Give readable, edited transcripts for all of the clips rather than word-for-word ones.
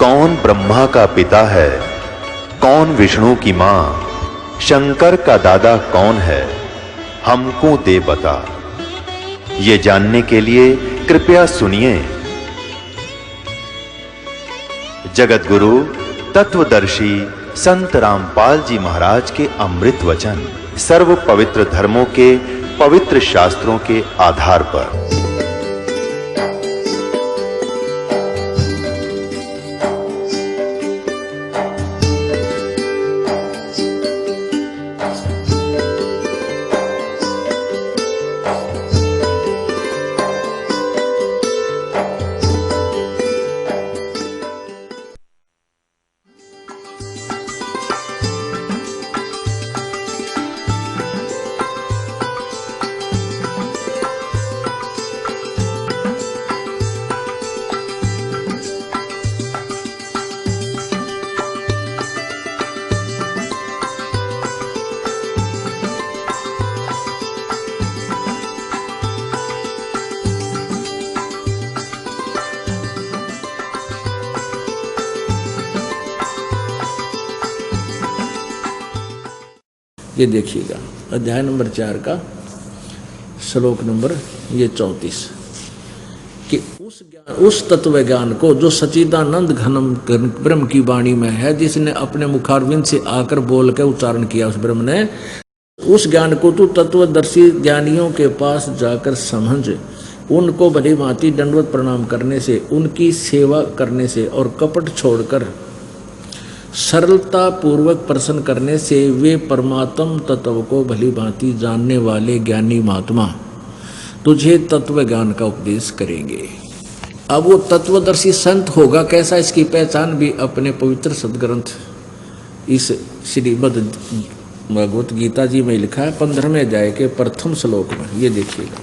कौन ब्रह्मा का पिता है, कौन विष्णु की मां, शंकर का दादा कौन है, हमको दे बता। ये जानने के लिए कृपया सुनिए। जगत गुरु तत्वदर्शी संत रामपाल जी महाराज के अमृत वचन सर्व पवित्र धर्मों के पवित्र शास्त्रों के आधार पर। ये देखिएगा अध्याय नंबर 4 का श्लोक नंबर 34 कि उस तत्व ज्ञान को जो सच्चिदानंद घनम ब्रह्म की वाणी में है, जिसने अपने मुखारविंद से आकर बोल के उच्चारण किया, उस ब्रह्म ने उस ज्ञान को तू तत्वदर्शी ज्ञानियों के पास जाकर समझ, उनको भली भांति दंडवत प्रणाम करने से, उनकी सेवा करने से और कपट छोड़कर सरलता पूर्वक प्रश्न करने से वे परमात्म तत्व को भली भांति जानने वाले ज्ञानी महात्मा तुझे तत्व ज्ञान का उपदेश करेंगे। अब वो तत्वदर्शी संत होगा कैसा, इसकी पहचान भी अपने पवित्र सदग्रंथ इस श्रीमद् भगवत गीता जी में लिखा है 15वें अध्याय के प्रथम श्लोक में। ये देखिएगा,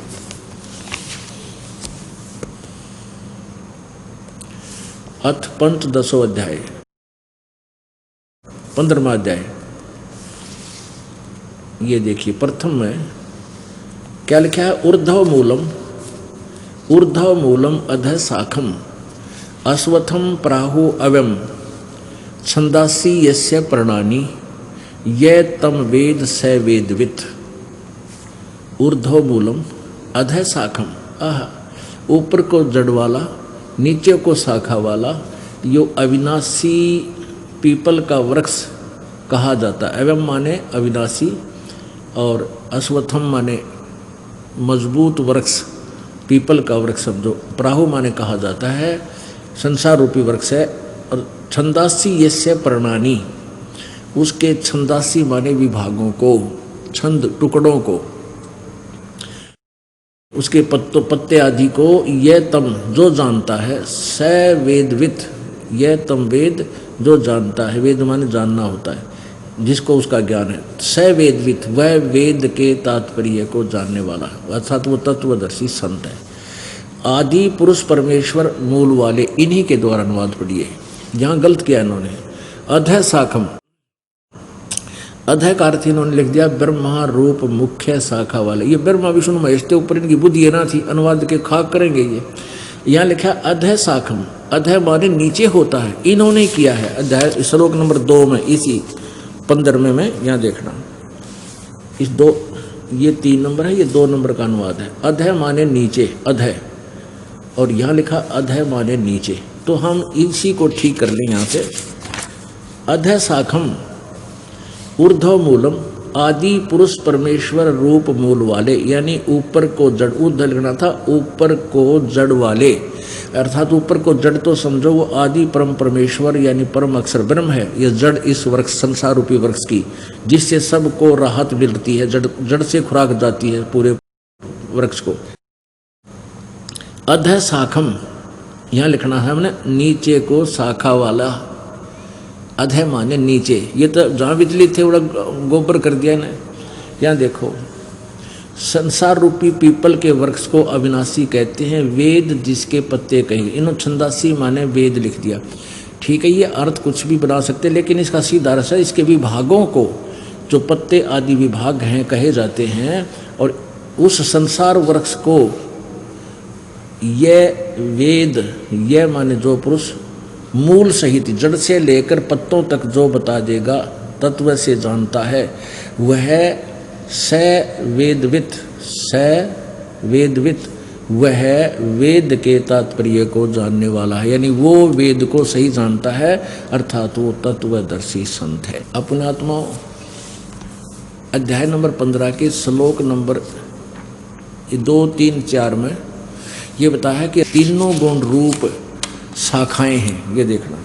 अथ पंचदशो अध्याय 15वां अध्याय। ये देखिए प्रथम में क्या लिखा है, ऊर्ध्व मूलम अधः शाखम अश्वत्थम प्राहु अव्यम छंदासी यस्य प्रणानी ये तम वेद स वेदवित्। ऊर्ध्व मूलम अधः शाखम, ऊपर को जड़ वाला नीचे को शाखा वाला, यो अविनाशी पीपल का वृक्ष कहा जाता है। एवं माने अविनाशी और अश्वत्थम माने मजबूत वृक्ष, पीपल का वृक्ष समझो। प्राहु माने कहा जाता है संसार रूपी वृक्ष है। और छंदासी यस्य प्रणानी, उसके छंदासी माने विभागों को, छंद टुकड़ों को, उसके पत्ते आदि को, यह तम जो जानता है, स वेदवित्, यह तम वेद जो जानता है, वेद माने जानना होता है, जिसको उसका ज्ञान है। स वेदवित्, वह वेद के तात्पर्य को जानने वाला है, अर्थात वो तत्वदर्शी संत है। आदि पुरुष परमेश्वर मूल वाले, इन्हीं के द्वारा अनुवाद पढ़िए। यहाँ गलत किया इन्होंने, अधः शाखम, अधः का अर्थ इन्होंने लिख दिया ब्रह्मा रूप मुख्य शाखा वाले। ये ब्रह्मा विष्णु महेश के ऊपर इनकी बुद्धि है ना थी, अनुवाद के खाक करेंगे ये। यहाँ लिखा अधः शाखम, अधः माने नीचे होता है, इन्होंने किया है। अध्याय श्लोक नंबर 2 में, इसी 15वें में यहाँ देखना, इस 2, ये 3 नंबर है, ये 2 नंबर का अनुवाद है। अधः माने नीचे, अधः, और यहाँ लिखा अधः माने नीचे। तो हम इसी को ठीक कर लें यहाँ से। अधः शाखम ऊर्ध्व मूलम, आदि पुरुष परमेश्वर रूप मूल वाले, यानी ऊपर को जड़, ऊर्ध्व लिखना था, ऊपर को जड़ वाले, अर्थात ऊपर को जड़ तो समझो वो आदि परम परमेश्वर यानी परम अक्षर ब्रह्म है। ये जड़ इस वृक्ष, संसार रूपी वृक्ष की, जिससे सबको राहत मिलती है, जड़ से खुराक जाती है पूरे वृक्ष को। अधः शाखम, यहाँ लिखना है हमने नीचे को शाखा वाला, अधः माने नीचे। ये तो जहाँ बिजली थे बड़ा गोबर कर दिया ना। यहाँ देखो, संसार रूपी पीपल के वृक्ष को अविनाशी कहते हैं, वेद जिसके पत्ते कहेंगे। इन्होंने छंदासी माने वेद लिख दिया। ठीक है, ये अर्थ कुछ भी बना सकते, लेकिन इसका सीधा अर्थ है इसके विभागों को, जो पत्ते आदि विभाग हैं कहे जाते हैं, और उस संसार वृक्ष को ये वेद, ये माने जो पुरुष मूल सहित जड़ से लेकर पत्तों तक जो बता देगा, तत्व से जानता है, वह वेदवित, वह वेद के तात्पर्य को जानने वाला है। यानी वो वेद को सही जानता है, अर्थात वो तत्वदर्शी संत है। अपने आत्मा अध्याय नंबर 15 के श्लोक नंबर 2, 3, 4 में ये बताया है कि तीनों गुण रूप शाखाएं हैं। ये देखना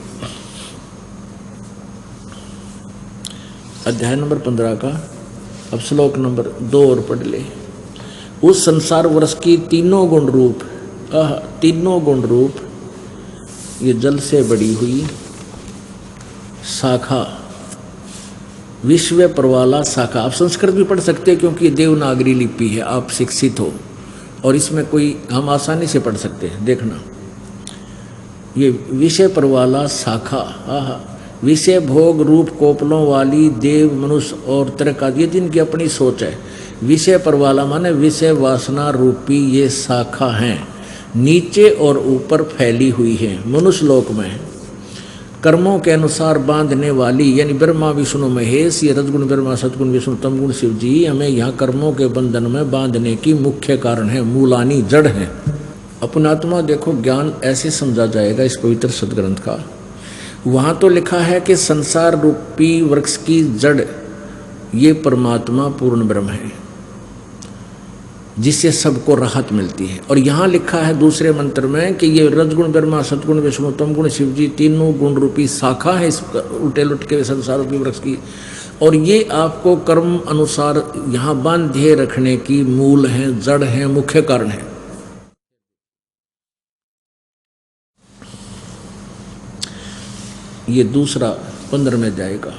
अध्याय नंबर 15 का अब श्लोक नंबर 2 और पढ़ ले। उस संसार वर्ष की तीनों गुण रूप ये जल से बड़ी हुई शाखा, विश्व परवाला शाखा। आप संस्कृत भी पढ़ सकते हैं क्योंकि देवनागरी लिपि है, आप शिक्षित हो और इसमें कोई हम आसानी से पढ़ सकते हैं। देखना ये विषय परवाला शाखा, विषय भोग रूप कोपलों वाली देव मनुष्य और तरक आदि, जिनकी अपनी सोच है। विषय परवाला माने विषय वासना रूपी ये शाखा हैं, नीचे और ऊपर फैली हुई है। मनुष्य लोक में कर्मों के अनुसार बांधने वाली, यानी ब्रह्मा विष्णु महेश, ये रजगुण ब्रह्मा सतगुण विष्णु तमगुण शिव जी हमें यहाँ कर्मों के बंधन में बांधने की मुख्य कारण है, मूलानी जड़ है। अपनात्मा देखो ज्ञान ऐसे समझा जाएगा इस पवित्र सदग्रंथ का। वहाँ तो लिखा है कि संसार रूपी वृक्ष की जड़ ये परमात्मा पूर्ण ब्रह्म है, जिससे सबको राहत मिलती है। और यहाँ लिखा है दूसरे मंत्र में कि ये रजगुण ब्रह्मा सतगुण विष्णु तमगुण शिव जी तीनों गुण रूपी शाखा है इस उल्टे लुट के संसार रूपी वृक्ष की, और ये आपको कर्म अनुसार यहाँ बांधे रखने की मूल है, जड़ है, मुख्य कारण है। ये दूसरा 15 में जाएगा।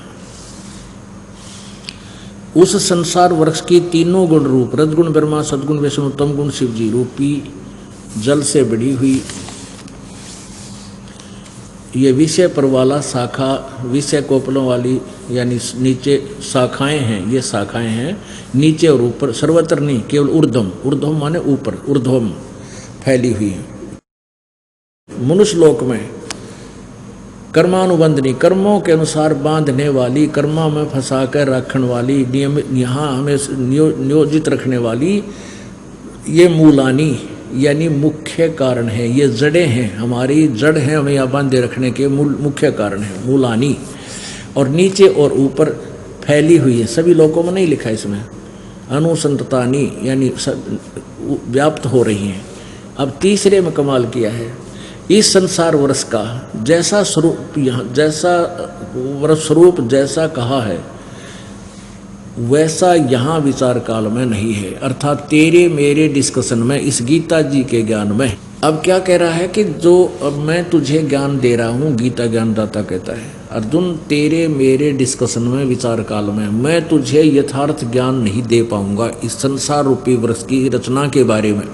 उस संसार वृक्ष की तीनों गुण रूप रजगुण ब्रह्मा सदगुण विष्णु तमगुण शिव जी रूपी जल से बड़ी हुई ये विषय परवाला शाखा, विषय कोपलों वाली यानी नीचे शाखाएं हैं, ये शाखाएं हैं नीचे और ऊपर, सर्वत्र नहीं, केवल ऊर्ध्वम, ऊर्ध्वम माने ऊपर, ऊर्ध्वम फैली हुई है। मनुष्य लोक में कर्मानुबंधनी, कर्मों के अनुसार बांधने वाली, कर्मा में फंसा कर रखने वाली, नियमित यहाँ हमें नियोजित रखने वाली, ये मूलानी यानी मुख्य कारण है। ये जड़ें हैं, हमारी जड़ है, हमें यहाँ बांधे रखने के मुख्य कारण है मूलानी। और नीचे और ऊपर फैली हुई है, सभी लोगों में नहीं लिखा इसमें, अनुसंततानी यानी व्याप्त हो रही हैं। अब तीसरे में कमाल किया है, इस संसार वर्ष का जैसा स्वरूप यहाँ, जैसा वर्ष स्वरूप जैसा कहा है वैसा यहाँ विचार काल में नहीं है, अर्थात तेरे मेरे डिस्कशन में, इस गीता जी के ज्ञान में। अब क्या कह रहा है कि जो अब मैं तुझे ज्ञान दे रहा हूँ, गीता ज्ञानदाता कहता है, अर्जुन तेरे मेरे डिस्कशन में विचार काल में मैं तुझे यथार्थ ज्ञान नहीं दे पाऊंगा इस संसार रूपी वृक्ष की रचना के बारे में,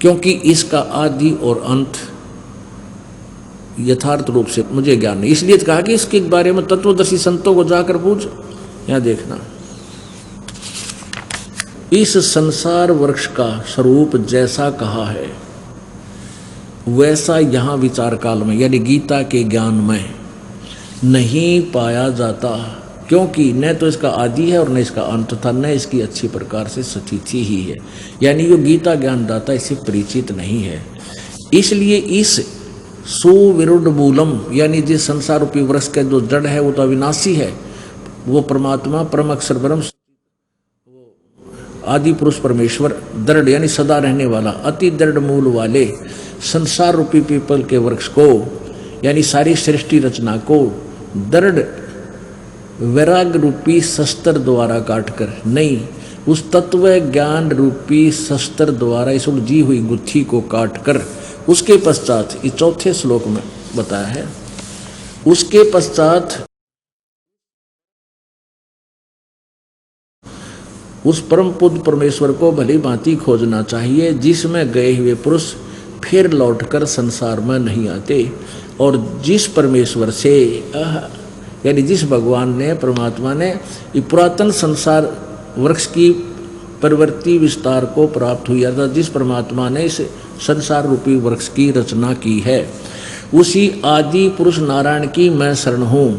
क्योंकि इसका आदि और अंत यथार्थ रूप से मुझे ज्ञान नहीं। इसलिए कहा कि इसके बारे में तत्वदर्शी संतों को जाकर पूछ। यहां देखना, इस संसार वृक्ष का स्वरूप जैसा कहा है वैसा यहां विचार काल में यानी गीता के ज्ञान में नहीं पाया जाता, क्योंकि न तो इसका आदि है और न इसका अंत था, न इसकी अच्छी प्रकार से स्थिति ही है, यानी जो गीता ज्ञानदाता इससे परिचित नहीं है। इसलिए इस सुविरुद्ध मूलम यानी जिस संसार रूपी वृक्ष का जो जड़ है वो तो अविनाशी है, वो परमात्मा परम अक्षर ब्रह्म आदि पुरुष परमेश्वर, दृढ़ यानी सदा रहने वाला, अति दृढ़ मूल वाले संसार रूपी पीपल के वृक्ष को यानी सारी सृष्टि रचना को दृढ़ वैराग रूपी शस्त्र द्वारा काटकर नहीं, उस तत्व ज्ञान रूपी शस्त्र द्वारा इस उलझी हुई गुत्थी को काटकर, उसके पश्चात इस चौथे श्लोक में बताया है, उसके पश्चात उस परम पुत्र परमेश्वर को भली भांति खोजना चाहिए, जिसमें गए हुए पुरुष फिर लौटकर संसार में नहीं आते, और जिस परमेश्वर से यानी जिस भगवान ने, परमात्मा ने पुरातन संसार वृक्ष की प्रवृत्ति विस्तार को प्राप्त हुआ था, जिस परमात्मा ने इस संसार रूपी वृक्ष की रचना की है, उसी आदि पुरुष नारायण की मैं शरण हूं।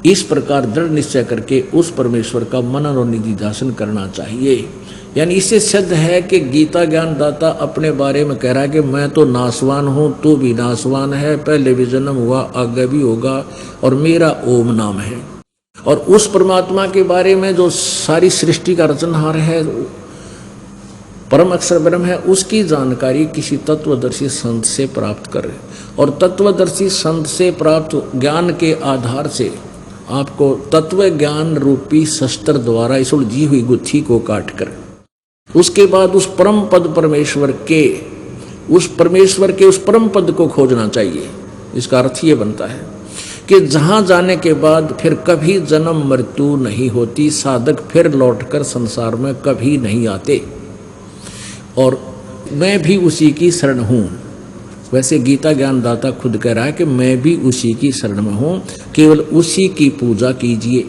इस प्रकार दृढ़ निश्चय करके उस परमेश्वर का मनन और निधिध्यासन करना चाहिए। यानी इससे सिद्ध है कि गीता ज्ञान दाता अपने बारे में कह रहा है कि मैं तो नासवान हूं, तू भी नासवान है, पहले भी जन्म हुआ, आगे भी होगा, और मेरा ओम नाम है। और उस परमात्मा के बारे में जो सारी सृष्टि का रचनहार है, परम अक्षर ब्रह्म है, उसकी जानकारी किसी तत्वदर्शी संत से प्राप्त करें। और तत्वदर्शी संत से प्राप्त ज्ञान के आधार से आपको तत्व ज्ञान रूपी शस्त्र द्वारा इस उलझी हुई गुत्थी को काट कर उसके बाद उस परम पद परमेश्वर के उस परम पद को खोजना चाहिए। इसका अर्थ ये बनता है कि जहां जाने के बाद फिर कभी जन्म मृत्यु नहीं होती, साधक फिर लौटकर संसार में कभी नहीं आते, और मैं भी उसी की शरण हूं। वैसे गीता ज्ञान दाता खुद कह रहा है कि मैं भी उसी की शरण में हूं, केवल उसी की पूजा कीजिए।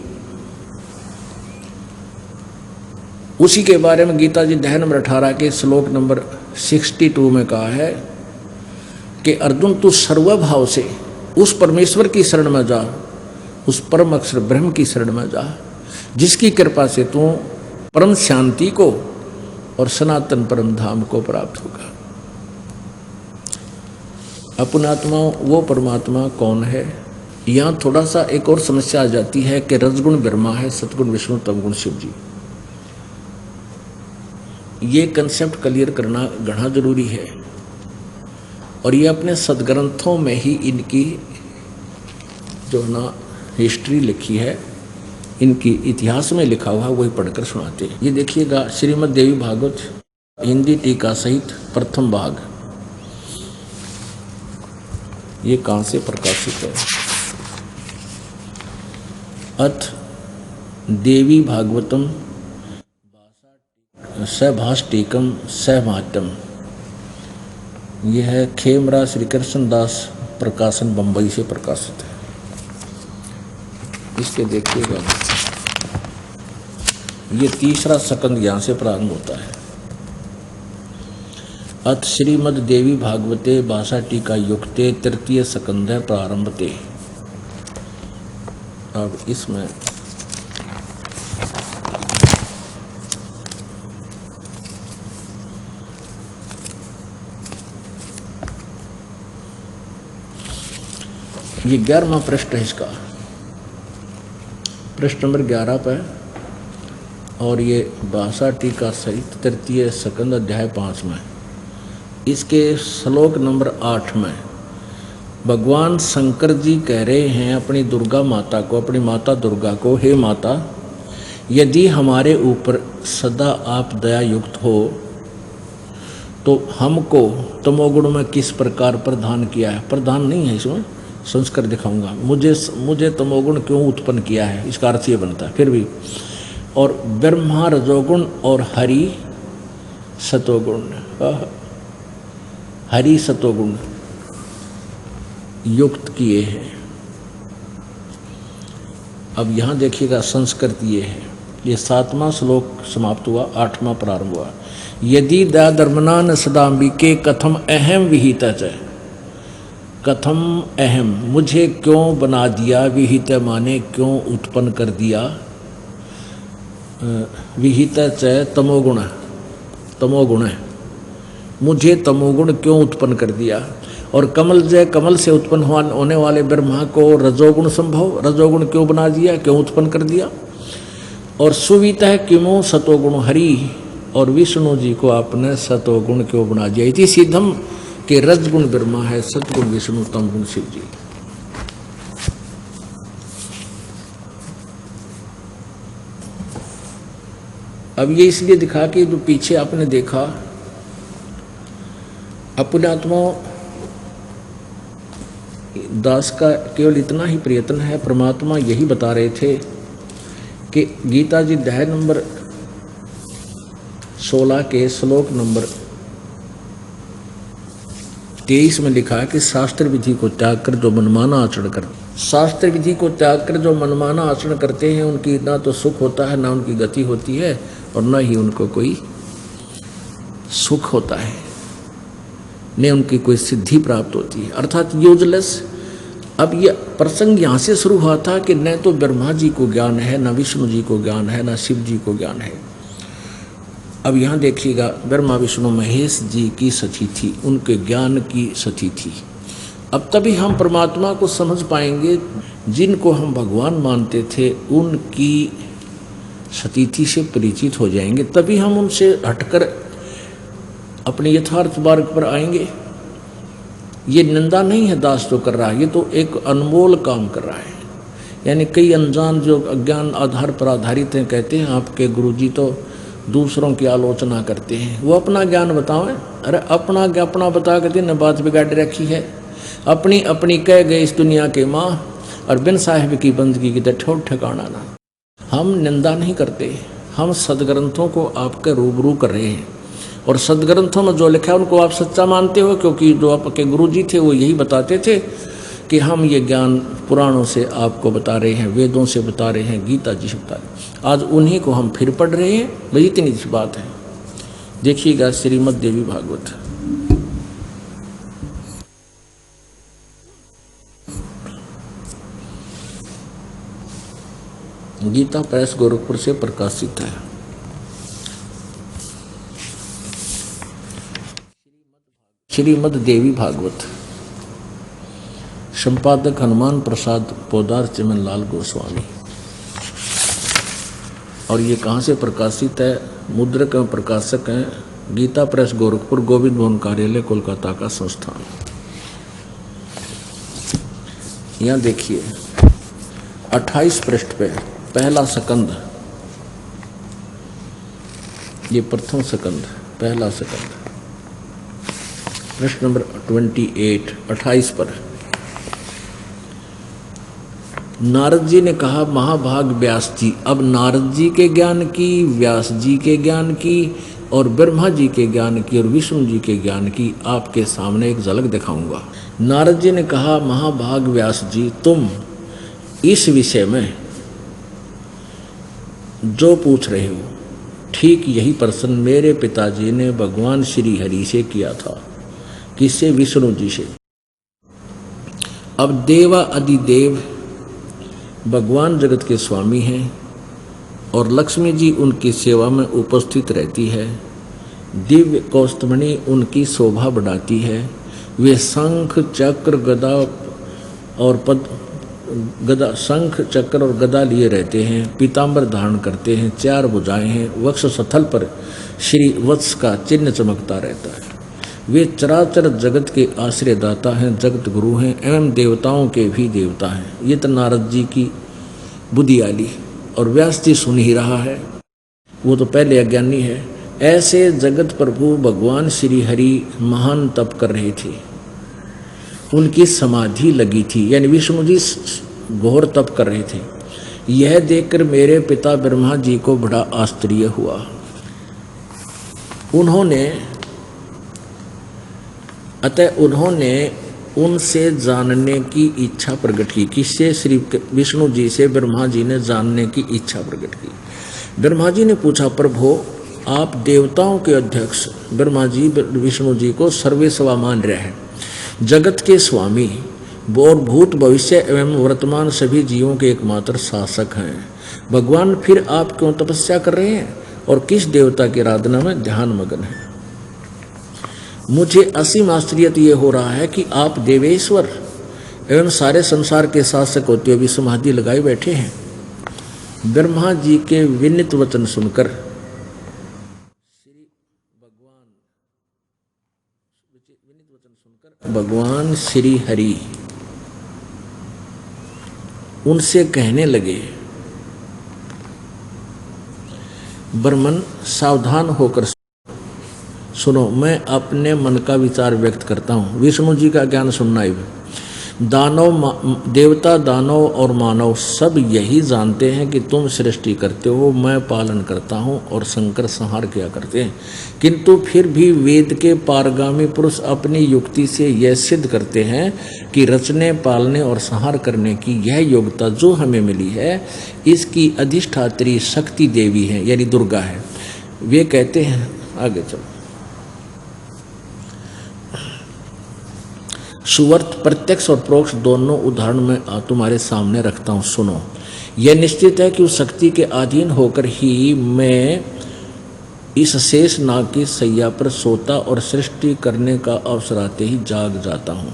उसी के बारे में गीता जी अध्याय नंबर 18 के श्लोक नंबर 62 में कहा है कि अर्जुन तू सर्वभाव से उस परमेश्वर की शरण में जा, उस परम अक्षर ब्रह्म की शरण में जा, जिसकी कृपा से तू परम शांति को और सनातन परम धाम को प्राप्त होगा। अपनात्मा वो परमात्मा कौन है? यहाँ थोड़ा सा एक और समस्या आ जाती है कि रजगुण ब्रह्मा है, सतगुण विष्णु, तमगुण शिव जी। ये कंसेप्ट क्लियर करना घना जरूरी है, और ये अपने सदग्रंथों में ही इनकी जो ना हिस्ट्री लिखी है, इनकी इतिहास में लिखा हुआ वही पढ़कर सुनाते हैं। ये देखिएगा श्रीमद् देवी भागवत हिंदी टीका सहित प्रथम भाग, ये कहाँ से प्रकाशित है? अथ देवी भागवतम सभाष्टिकम सहमात्यम, यह है खेमरा श्री कृष्ण दास प्रकाशन बंबई से प्रकाशित है। इसके देखिएगा ये तीसरा सकंद यहाँ से प्रारंभ होता है। अथ श्रीमद् देवी भागवते भाषा टीका युक्ते तृतीय सकंद प्रारंभते। अब इसमें ये 11वां पृष्ठ है, इसका पृष्ठ नंबर 11 पर, और ये भाषा टीका सहित तृतीय सकंद अध्याय 5 में। इसके श्लोक नंबर 8 में भगवान शंकर जी कह रहे हैं अपनी दुर्गा माता को, अपनी माता दुर्गा को, हे माता, यदि हमारे ऊपर सदा आप दया युक्त हो तो हमको तमोगुण में किस प्रकार प्रदान किया है? प्रदान नहीं है, इसमें संस्कार दिखाऊंगा। मुझे तमोगुण क्यों उत्पन्न किया है, इसका अर्थ ये बनता है फिर भी। और ब्रह्मा रजोगुण और हरि सतोगुण, हरि सतोगुण युक्त किए हैं। अब यहां देखिएगा संस्कृत ये है। ये 7वां श्लोक समाप्त हुआ, 8वां प्रारंभ हुआ। यदि दयाधर्मना न सदाम्बिके कथम अहम विहित च, कथम अहम, मुझे क्यों बना दिया, विहित माने क्यों उत्पन्न कर दिया, विहित च तमोगुण, तमोगुण है, मुझे तमोगुण क्यों उत्पन्न कर दिया। और कमल जय, कमल से उत्पन्न होने वाले ब्रह्मा को रजोगुण संभव, रजोगुण क्यों बना दिया, क्यों उत्पन्न कर दिया। और सुवित है किमो सतोगुण हरि, और विष्णु जी को आपने सतोगुण क्यों बना दिया। इति सिद्धम के रजगुण ब्रह्मा है, सतगुण विष्णु, तमगुण शिव जी। अब ये इसलिए दिखा कि जो पीछे आपने देखा अपने आत्मा दास का केवल इतना ही प्रयत्न है। परमात्मा यही बता रहे थे कि गीता जी अध्याय नंबर 16 के श्लोक नंबर 23 में लिखा है कि शास्त्र विधि को त्याग कर जो मनमाना आचरण कर, शास्त्र विधि को त्याग कर जो मनमाना आचरण करते हैं उनकी ना तो सुख होता है, ना उनकी गति होती है, और ना ही उनको कोई सुख होता है। ने उनकी कोई सिद्धि प्राप्त होती है, अर्थात यूजलेस। अब ये प्रसंग यहाँ से शुरू हुआ था कि न तो ब्रह्मा जी को ज्ञान है, न विष्णु जी को ज्ञान है, न शिव जी को ज्ञान है। अब यहाँ देखिएगा, ब्रह्मा विष्णु महेश जी की सती थी, उनके ज्ञान की सती थी। अब तभी हम परमात्मा को समझ पाएंगे, जिनको हम भगवान मानते थे उनकी सतीथि से परिचित हो जाएंगे, तभी हम उनसे हटकर अपने यथार्थ मार्ग पर आएंगे। ये निंदा नहीं है दास जो कर रहा है, ये तो एक अनमोल काम कर रहा है। यानी कई अनजान जो अज्ञान आधार पर आधारित हैं कहते हैं आपके गुरुजी तो दूसरों की आलोचना करते हैं, वो अपना ज्ञान बतावें। अरे अपना बता के न बात बिगाड़ रखी है, अपनी अपनी कह गए इस दुनिया के माँ, और बिन साहिब की बंदगी की ठोर ठिकाना ना। हम निंदा नहीं करते, हम सदग्रंथों को आपके रूबरू कर रहे हैं, और सदग्रंथों में जो लिखा है उनको आप सच्चा मानते हो, क्योंकि जो आपके गुरुजी थे वो यही बताते थे कि हम ये ज्ञान पुराणों से आपको बता रहे हैं, वेदों से बता रहे हैं, गीता जी से बता रहे हैं। आज उन्हीं को हम फिर पढ़ रहे हैं, वही इतनी सी बात है। देखिएगा श्रीमद् देवी भागवत, गीता प्रेस गोरखपुर से प्रकाशित है। श्रीमद् देवी भागवत, संपादक हनुमान प्रसाद पोदार चिमनलाल गोस्वामी। और ये कहाँ से प्रकाशित है? मुद्रक एवं प्रकाशक हैं गीता प्रेस गोरखपुर, गोविंद भवन कार्यालय कोलकाता का संस्थान। यहाँ देखिए 28 पृष्ठ पे पहला स्कंद, ये प्रथम स्कंद, पहला स्कंद, प्रश्न नंबर 28 पर नारद जी ने कहा, महाभाग व्यास जी। अब नारद जी के ज्ञान की, व्यास जी के ज्ञान की, और ब्रह्मा जी के ज्ञान की, और विष्णु जी के ज्ञान की आपके सामने एक झलक दिखाऊंगा। नारद जी ने कहा, महाभाग व्यास जी, तुम इस विषय में जो पूछ रहे हो ठीक यही प्रश्न मेरे पिताजी ने भगवान श्री हरि से किया था। किससे? विष्णु जी से। अब देवा अधिदेव भगवान जगत के स्वामी हैं, और लक्ष्मी जी उनकी सेवा में उपस्थित रहती है। दिव्य कौस्तुभमणि उनकी शोभा बढ़ाती है। वे शंख चक्र गदा और शंख चक्र और गदा लिए रहते हैं, पीताम्बर धारण करते हैं, 4 भुजाएं हैं, वक्ष स्थल पर श्री वत्स का चिन्ह चमकता रहता है। वे चराचर जगत के आश्रयदाता हैं, जगत गुरु हैं, एवं देवताओं के भी देवता हैं। ये तो नारद जी की बुद्धि आली, और व्यास जी सुन ही रहा है, वो तो पहले अज्ञानी है। ऐसे जगत प्रभु भगवान श्री हरि महान तप कर रहे थे, उनकी समाधि लगी थी, यानी विष्णु जी घोर तप कर रहे थे। यह देखकर मेरे पिता ब्रह्मा जी को बड़ा आश्चर्य हुआ। उन्होंने उनसे जानने की इच्छा प्रकट की। किससे? श्री विष्णु जी से ब्रह्मा जी ने जानने की इच्छा प्रकट की। ब्रह्मा जी ने पूछा, प्रभु आप देवताओं के अध्यक्ष ब्रह्मा जी विष्णु जी को सर्वेस्वा मान रहे हैं, जगत के स्वामी और भूत भविष्य एवं वर्तमान सभी जीवों के एकमात्र शासक हैं। भगवान फिर आप क्यों तपस्या कर रहे हैं और किस देवता की आराधना में ध्यान मग्न है? मुझे असीम आश्चर्य ये हो रहा है कि आप देवेश्वर एवं सारे संसार के शासक होते हुए भी समाधि लगाए बैठे हैं। ब्रह्मा जी के विनीत वचन सुनकर भगवान श्री हरि उनसे कहने लगे, ब्रह्मन सावधान होकर सुनो, मैं अपने मन का विचार व्यक्त करता हूँ। विष्णु जी का ज्ञान सुनना ही। देवता, दानव और मानव सब यही जानते हैं कि तुम सृष्टि करते हो, मैं पालन करता हूँ, और शंकर संहार किया करते हैं। किंतु फिर भी वेद के पारगामी पुरुष अपनी युक्ति से यह सिद्ध करते हैं कि रचने, पालने और संहार करने की यह योग्यता जो हमें मिली है, इसकी अधिष्ठात्री शक्ति देवी है, यानी दुर्गा है। वे कहते हैं, आगे चलो, सुवर्त प्रत्यक्ष और परोक्ष दोनों उदाहरण में तुम्हारे सामने रखता हूँ, सुनो। यह निश्चित है कि उस शक्ति के अधीन होकर ही मैं इस शेष नाग की सैया पर सोता और सृष्टि करने का अवसर आते ही जाग जाता हूँ।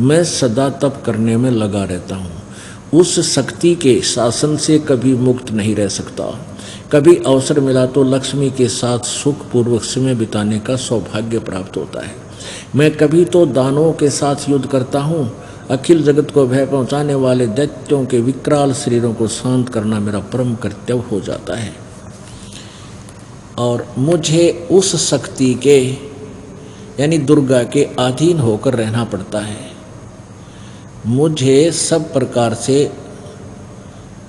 मैं सदा तप करने में लगा रहता हूँ। उस शक्ति के शासन से कभी मुक्त नहीं रह सकता। कभी अवसर मिला तो लक्ष्मी के साथ सुखपूर्वक समय बिताने का सौभाग्य प्राप्त होता है। मैं कभी तो दानवों के साथ युद्ध करता हूँ। अखिल जगत को भय पहुँचाने वाले दैत्यों के विकराल शरीरों को शांत करना मेरा परम कर्तव्य हो जाता है। और मुझे उस शक्ति के यानी दुर्गा के अधीन होकर रहना पड़ता है। मुझे सब प्रकार से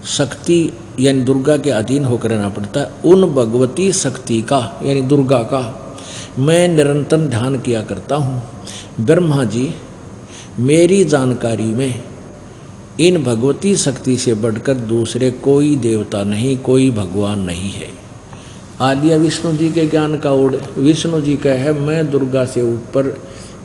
शक्ति यानी दुर्गा के अधीन होकर रहना पड़ता है। उन भगवती शक्ति का यानी दुर्गा का मैं निरंतर ध्यान किया करता हूँ। ब्रह्मा जी, मेरी जानकारी में इन भगवती शक्ति से बढ़कर दूसरे कोई देवता नहीं, कोई भगवान नहीं है। आलिया विष्णु जी के ज्ञान का ओढ़ विष्णु जी का है, मैं दुर्गा से ऊपर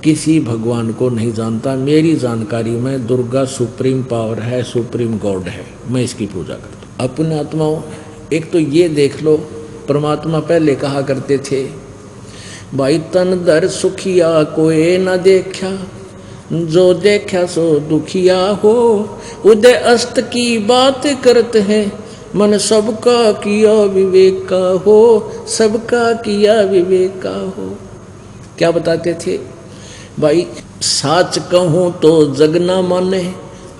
किसी भगवान को नहीं जानता। मेरी जानकारी में दुर्गा सुप्रीम पावर है, सुप्रीम गॉड है, मैं इसकी पूजा करता हूँ। अपने आत्माओं, एक तो ये देख लो, परमात्मा पहले कहा करते थे, भाई तन दर सुखिया कोई न देखा, जो देखा सो दुखिया हो। उदय अस्त की बात करते हैं, मन सबका किया विवेक का हो, सबका किया विवेक का हो। क्या बताते थे भाई, साच कहूँ तो जग ना माने,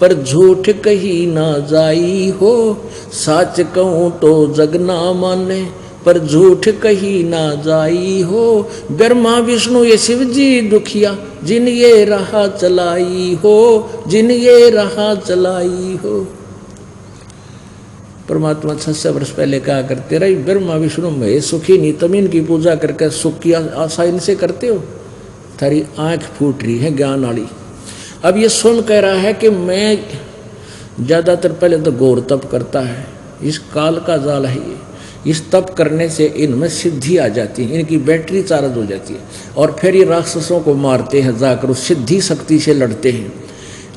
पर झूठ कही ना जाई हो। साच कहूँ तो जग ना माने, पर झूठ कही ना जाई हो। ब्रह्मा विष्णु ये शिव जी दुखिया, जिन ये राह चलाई हो, जिन ये राह चलाई हो। परमात्मा 600 वर्ष पहले कहा करते रही, ब्रह्मा विष्णु में सुखी नहीं, तुम इनकी पूजा करके सुख की आशा इनसे करते हो। थारी आंख फूट रही है ज्ञान वाली। अब ये स्वयं कह रहा है कि मैं ज़्यादातर पहले तो घोर तप करता है, इस काल का जाल है ये। इस तप करने से इनमें सिद्धि आ जाती है, इनकी बैटरी चार्ज हो जाती है, और फिर ये राक्षसों को मारते हैं, जाकर उस सिद्धि शक्ति से लड़ते हैं,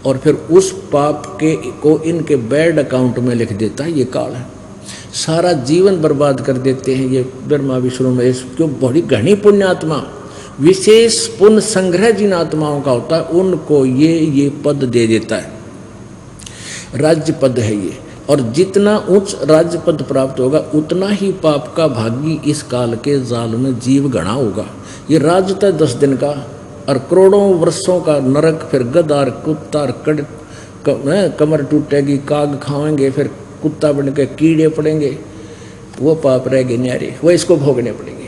और फिर उस पाप के को इनके बैड अकाउंट में लिख देता है। ये काल है, सारा जीवन बर्बाद कर देते हैं ये ब्रह्मा विष्णु में। क्यों? बड़ी घनी पुण्यात्मा, विशेष पुण्य संग्रह जिन आत्माओं का होता है उनको ये पद दे देता है, राज्य पद है ये। और जितना उच्च राज्य पद प्राप्त होगा उतना ही पाप का भागी इस काल के जाल में जीव गणा होगा। ये राज्य तो 10 दिन का और करोड़ों वर्षों का नरक, फिर गदार कुत्ता कमर टूटेगी, काग खाएंगे, फिर कुत्ता बन के कीड़े पड़ेंगे, वो पाप रहेंगे न्यारे, वो इसको भोगने पड़ेंगे।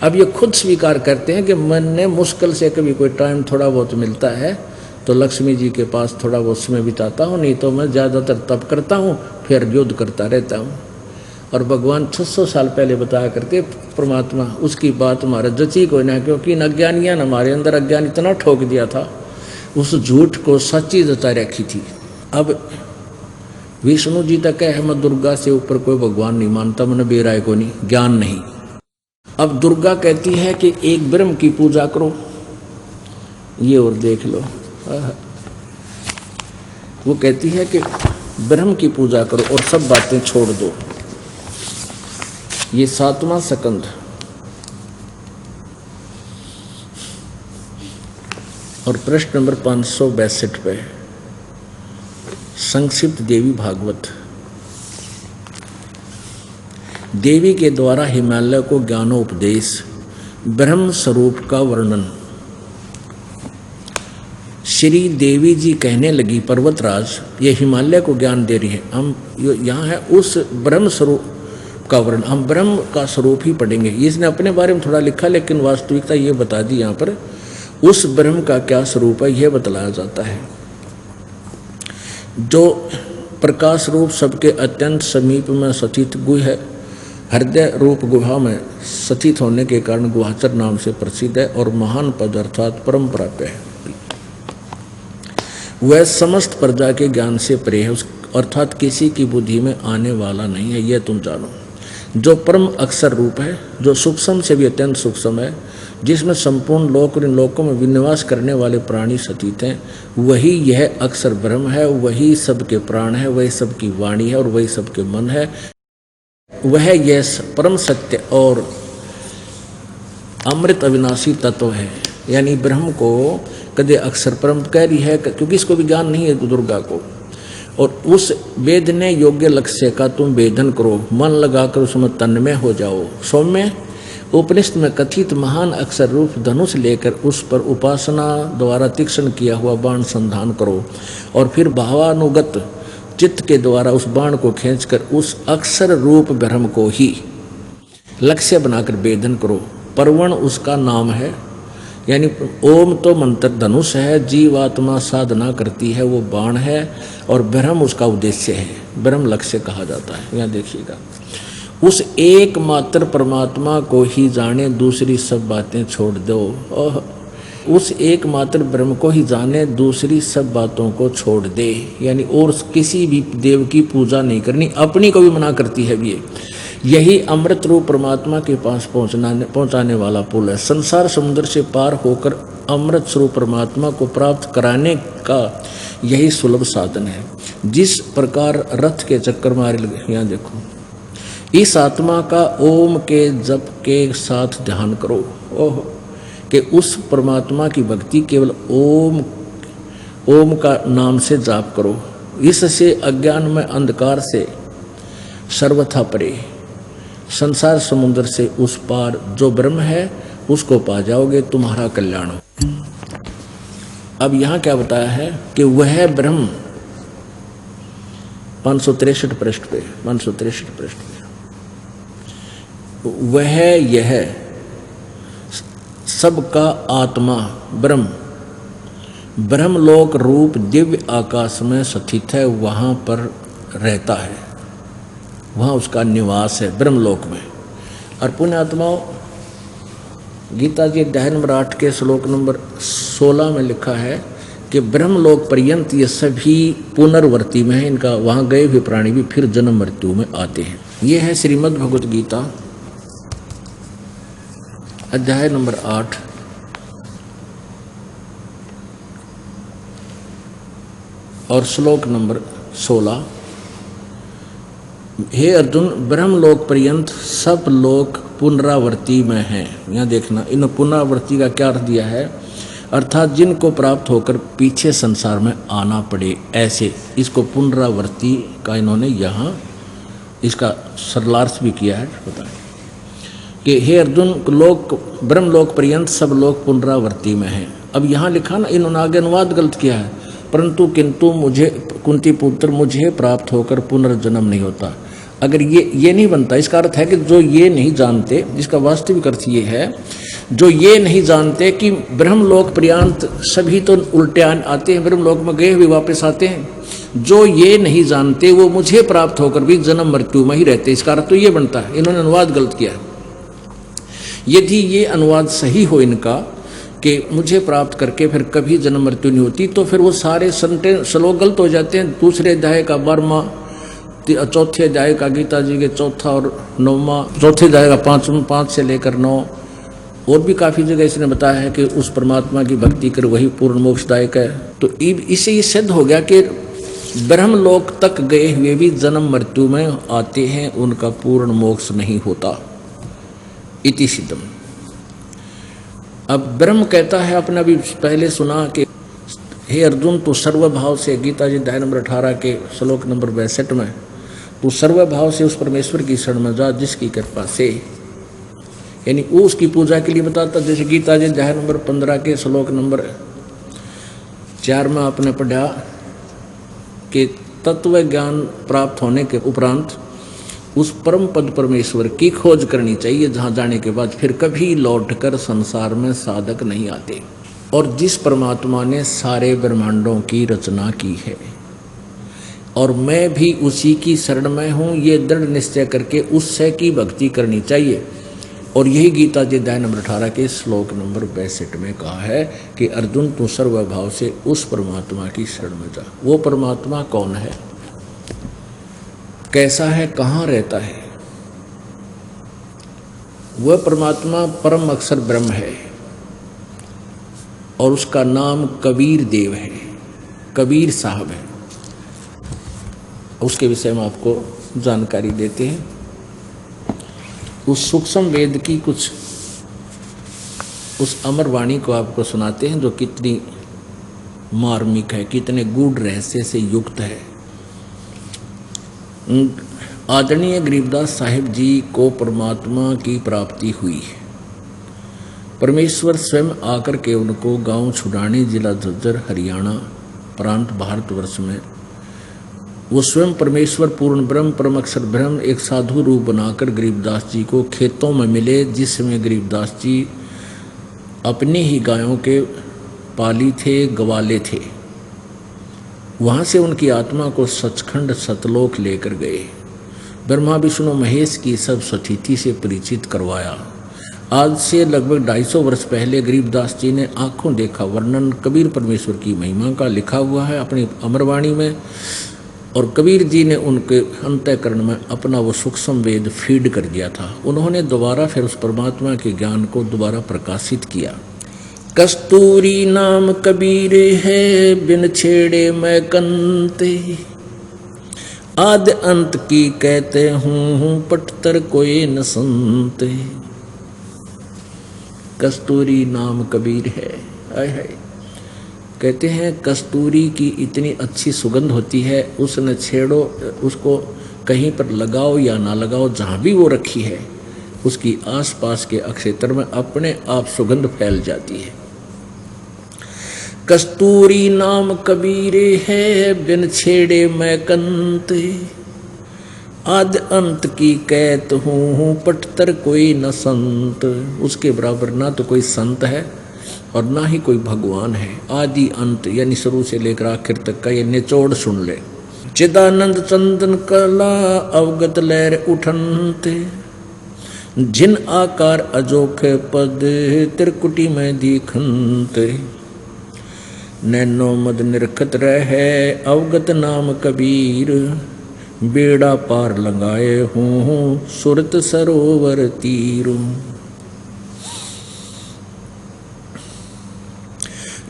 अब ये खुद स्वीकार करते हैं कि मैंने मुश्किल से कभी कोई टाइम थोड़ा बहुत मिलता है तो लक्ष्मी जी के पास थोड़ा बहुत समय बिताता हूँ, नहीं तो मैं ज़्यादातर तप करता हूँ, फिर युद्ध करता रहता हूँ। और भगवान 600 साल पहले बताया करते परमात्मा, उसकी बात हमारा जची कोई ना, क्योंकि इन अज्ञानिया ने हमारे अंदर अज्ञान इतना ठोक दिया था, उस झूठ को सच्ची जता रखी थी। अब विष्णु जी तक है, मैं दुर्गा से ऊपर कोई भगवान नहीं मानता, मैंने बेराय को नहीं, ज्ञान नहीं। अब दुर्गा कहती है कि एक ब्रह्म की पूजा करो, ये और देख लो। वो कहती है कि ब्रह्म की पूजा करो और सब बातें छोड़ दो। ये 7वां स्कंद और प्रश्न नंबर 562 पे संक्षिप्त देवी भागवत। देवी के द्वारा हिमालय को ज्ञानोपदेश, ब्रह्म स्वरूप का वर्णन। श्री देवी जी कहने लगी, पर्वतराज ये हिमालय को ज्ञान दे रही है, हम यहाँ है उस ब्रह्म स्वरूप का वर्णन, हम ब्रह्म का स्वरूप ही पढ़ेंगे। इसने अपने बारे में थोड़ा लिखा, लेकिन वास्तविकता ये बता दी यहाँ पर, उस ब्रह्म का क्या स्वरूप है यह बतलाया जाता है, जो प्रकाश रूप सबके अत्यंत समीप में स्थित गुह है, हृदय रूप गुहा में स्थित होने के कारण गुहाचर नाम से प्रसिद्ध है, और महान पद अर्थात परम प्राप्य है। वह समस्त प्रजा के ज्ञान से परे है, अर्थात किसी की बुद्धि में आने वाला नहीं है, यह तुम जानो। जो परम अक्षर रूप है, जो सूक्ष्म से भी अत्यंत सूक्ष्म है, जिसमें संपूर्ण लोक और इन लोकों में विनिवास करने वाले प्राणी सतीत हैं, वही यह अक्षर ब्रह्म है, वही सबके प्राण है, वही सबकी वाणी है और वही सबके मन है। वह यह परम सत्य और अमृत अविनाशी तत्व है। यानी ब्रह्म को कदे अक्षर परम कह रही है, क्योंकि इसको भी ज्ञान नहीं है दुर्गा को। और उस वेदने योग्य लक्ष्य का तुम वेदन करो, मन लगाकर उसमें तन्मय हो जाओ। सौम्य उपनिषद में कथित महान अक्षर रूप धनुष लेकर उस पर उपासना द्वारा तीक्ष्ण किया हुआ बाण संधान करो और फिर भावानुगत चित्त के द्वारा उस बाण को खींचकर उस अक्षर रूप ब्रह्म को ही लक्ष्य बनाकर वेदन करो। परवण उसका नाम है, यानी ओम तो मंत्र धनुष है, जीवात्मा साधना करती है वो बाण है, और ब्रह्म उसका उद्देश्य है, ब्रह्म लक्ष्य कहा जाता है। यहाँ देखिएगा, उस एकमात्र परमात्मा को ही जाने, दूसरी सब बातें छोड़ दो। और उस एकमात्र ब्रह्म को ही जाने, दूसरी सब बातों को छोड़ दे। यानी और किसी भी देव की पूजा नहीं करनी, अपनी को भी मना करती है ये। यही अमृत रूप परमात्मा के पास पहुंचाने वाला पुल है। संसार समुद्र से पार होकर अमृत स्वरूप परमात्मा को प्राप्त कराने का यही सुलभ साधन है। जिस प्रकार रथ के चक्कर मारे लगे, यहाँ देखो, इस आत्मा का ओम के जप के साथ ध्यान करो। ओह, कि उस परमात्मा की भक्ति केवल ओम का नाम से जाप करो। इससे अज्ञान में अंधकार से सर्वथा परे, संसार समुद्र से उस पार जो ब्रह्म है उसको पा जाओगे, तुम्हारा कल्याण हो। अब यहाँ क्या बताया है कि वह ब्रह्म 563 पृष्ठ पे, 563 पृष्ठ पे, वह यह सबका आत्मा ब्रह्मलोक रूप दिव्य आकाश में स्थित है, वहाँ पर रहता है, वहाँ उसका निवास है ब्रह्मलोक में। और पुण्यात्माओं, गीता जी अध्याय नंबर 8 के श्लोक नंबर 16 में लिखा है कि ब्रह्मलोक पर्यंत ये सभी पुनर्वर्ती में है, इनका वहाँ गए हुए प्राणी भी फिर जन्म मृत्यु में आते हैं। ये है श्रीमद् भगवत गीता अध्याय नंबर 8 और श्लोक नंबर 16। हे अर्जुन, ब्रह्मलोक पर्यंत सब लोग पुनरावर्ती में हैं। यहाँ देखना, इन पुनरावर्ती का क्या अर्थ दिया है, अर्थात जिनको प्राप्त होकर पीछे संसार में आना पड़े, ऐसे इसको पुनरावर्ती का इन्होंने यहाँ इसका सरलार्थ भी किया है। बताएं कि हे अर्जुन, लोक ब्रह्मलोक पर्यंत सब लोग पुनरावर्ती में हैं। अब यहाँ लिखा ना, इन्होंने आगे अनुवाद गलत किया है, परंतु किंतु मुझे कुंती पुत्र मुझे प्राप्त होकर पुनर्जन्म नहीं होता। अगर ये नहीं बनता, इसका अर्थ है कि जो ये नहीं जानते, जिसका वास्तविक अर्थ ये है, जो ये नहीं जानते कि ब्रह्मलोक पर्यंत सभी तो उल्टे आते हैं, ब्रह्मलोक में गए हुए वापस आते हैं, जो ये नहीं जानते वो मुझे प्राप्त होकर भी जन्म मृत्यु में ही रहते। इसका अर्थ तो ये बनता है, इन्होंने अनुवाद गलत किया है। यदि ये अनुवाद सही हो इनका कि मुझे प्राप्त करके फिर कभी जन्म मृत्यु नहीं होती, तो फिर वो सारे श्लोक गलत हो जाते हैं। दूसरे अध्याय का 12वां, चौथे अध्याय का गीता जी के 4था और 9वां, चौथे अध्याय का 5 से लेकर 9, और भी काफ़ी जगह इसने बताया है कि उस परमात्मा की भक्ति कर वही पूर्ण मोक्षदायक है। तो इससे ये सिद्ध हो गया कि ब्रह्मलोक तक गए हुए भी जन्म मृत्यु में आते हैं, उनका पूर्ण मोक्ष नहीं होता। इति सिद्धम। अब ब्रह्म कहता है, अपने अभी पहले सुना कि हे अर्जुन, तू सर्वभाव से, गीता जी अध्याय नंबर 18 के श्लोक नंबर 62 में, तू सर्वभाव से उस परमेश्वर की शरण में जा जिसकी कृपा से, यानी वो उसकी पूजा के लिए बताता। जैसे गीता जी अध्याय नंबर 15 के श्लोक नंबर 4 में आपने पढ़ा कि तत्व ज्ञान प्राप्त होने के उपरांत उस परम पद परमेश्वर की खोज करनी चाहिए, जहाँ जाने के बाद फिर कभी लौटकर संसार में साधक नहीं आते। और जिस परमात्मा ने सारे ब्रह्मांडों की रचना की है और मैं भी उसी की शरण में हूँ, ये दृढ़ निश्चय करके उससे की भक्ति करनी चाहिए। और यही गीता जी अध्याय नंबर 18 के श्लोक नंबर 62 में कहा है कि अर्जुन, तू सर्वभाव से उस परमात्मा की शरण में जा। वो परमात्मा कौन है, कैसा है, कहाँ रहता है, वह परमात्मा परम अक्षर ब्रह्म है और उसका नाम कबीर देव है, कबीर साहब है। उसके विषय में आपको जानकारी देते हैं। उस सूक्ष्म वेद की कुछ उस अमर वाणी को आपको सुनाते हैं, जो कितनी मार्मिक है, कितने गूढ़ रहस्य से युक्त है। आदरणीय गरीबदास साहिब जी को परमात्मा की प्राप्ति हुई। परमेश्वर स्वयं आकर के उनको गांव छुड़ानी, जिला झज्जर, हरियाणा प्रांत, भारतवर्ष में वो स्वयं परमेश्वर पूर्ण ब्रह्म, परम अक्षर ब्रह्म एक साधु रूप बनाकर गरीबदास जी को खेतों में मिले, जिसमें गरीबदास जी अपनी ही गायों के पाली थे, गवाले थे। वहाँ से उनकी आत्मा को सचखंड सतलोक लेकर गए। ब्रह्मा विष्णु महेश की सब सतिथि से परिचित करवाया। आज से लगभग 250 वर्ष पहले गरीबदास जी ने आंखों देखा वर्णन कबीर परमेश्वर की महिमा का लिखा हुआ है अपनी अमरवाणी में, और कबीर जी ने उनके अंतःकरण में अपना वो सूक्ष्म वेद फीड कर दिया था। उन्होंने दोबारा फिर उस परमात्मा के ज्ञान को दोबारा प्रकाशित किया। कस्तूरी नाम कबीर है, बिन छेड़े मैं कंते, आदि अंत की कहते हूँ, पटतर कोई न सुनते। कस्तूरी नाम कबीर है। आय हाय, कहते हैं कस्तूरी की इतनी अच्छी सुगंध होती है, उसने छेड़ो, उसको कहीं पर लगाओ या ना लगाओ, जहाँ भी वो रखी है उसकी आसपास के क्षेत्र में अपने आप सुगंध फैल जाती है। कस्तूरी नाम कबीर है, बिन छेड़े मैं कंते, आदि अंत की कहत हूँ, पटतर कोई न संत। उसके बराबर ना तो कोई संत है और ना ही कोई भगवान है। आदि अंत यानी शुरू से लेकर आखिर तक का ये निचोड़ सुन ले। चिदानंद चंदन कला अवगत लहर उठनते, जिन आकार अजोखे पद त्रिकुटी में दिखनते। नैनो मद निरखत रहे अवगत नाम कबीर, बेड़ा पार लगाए हूँ सुरत सरोवर तीर।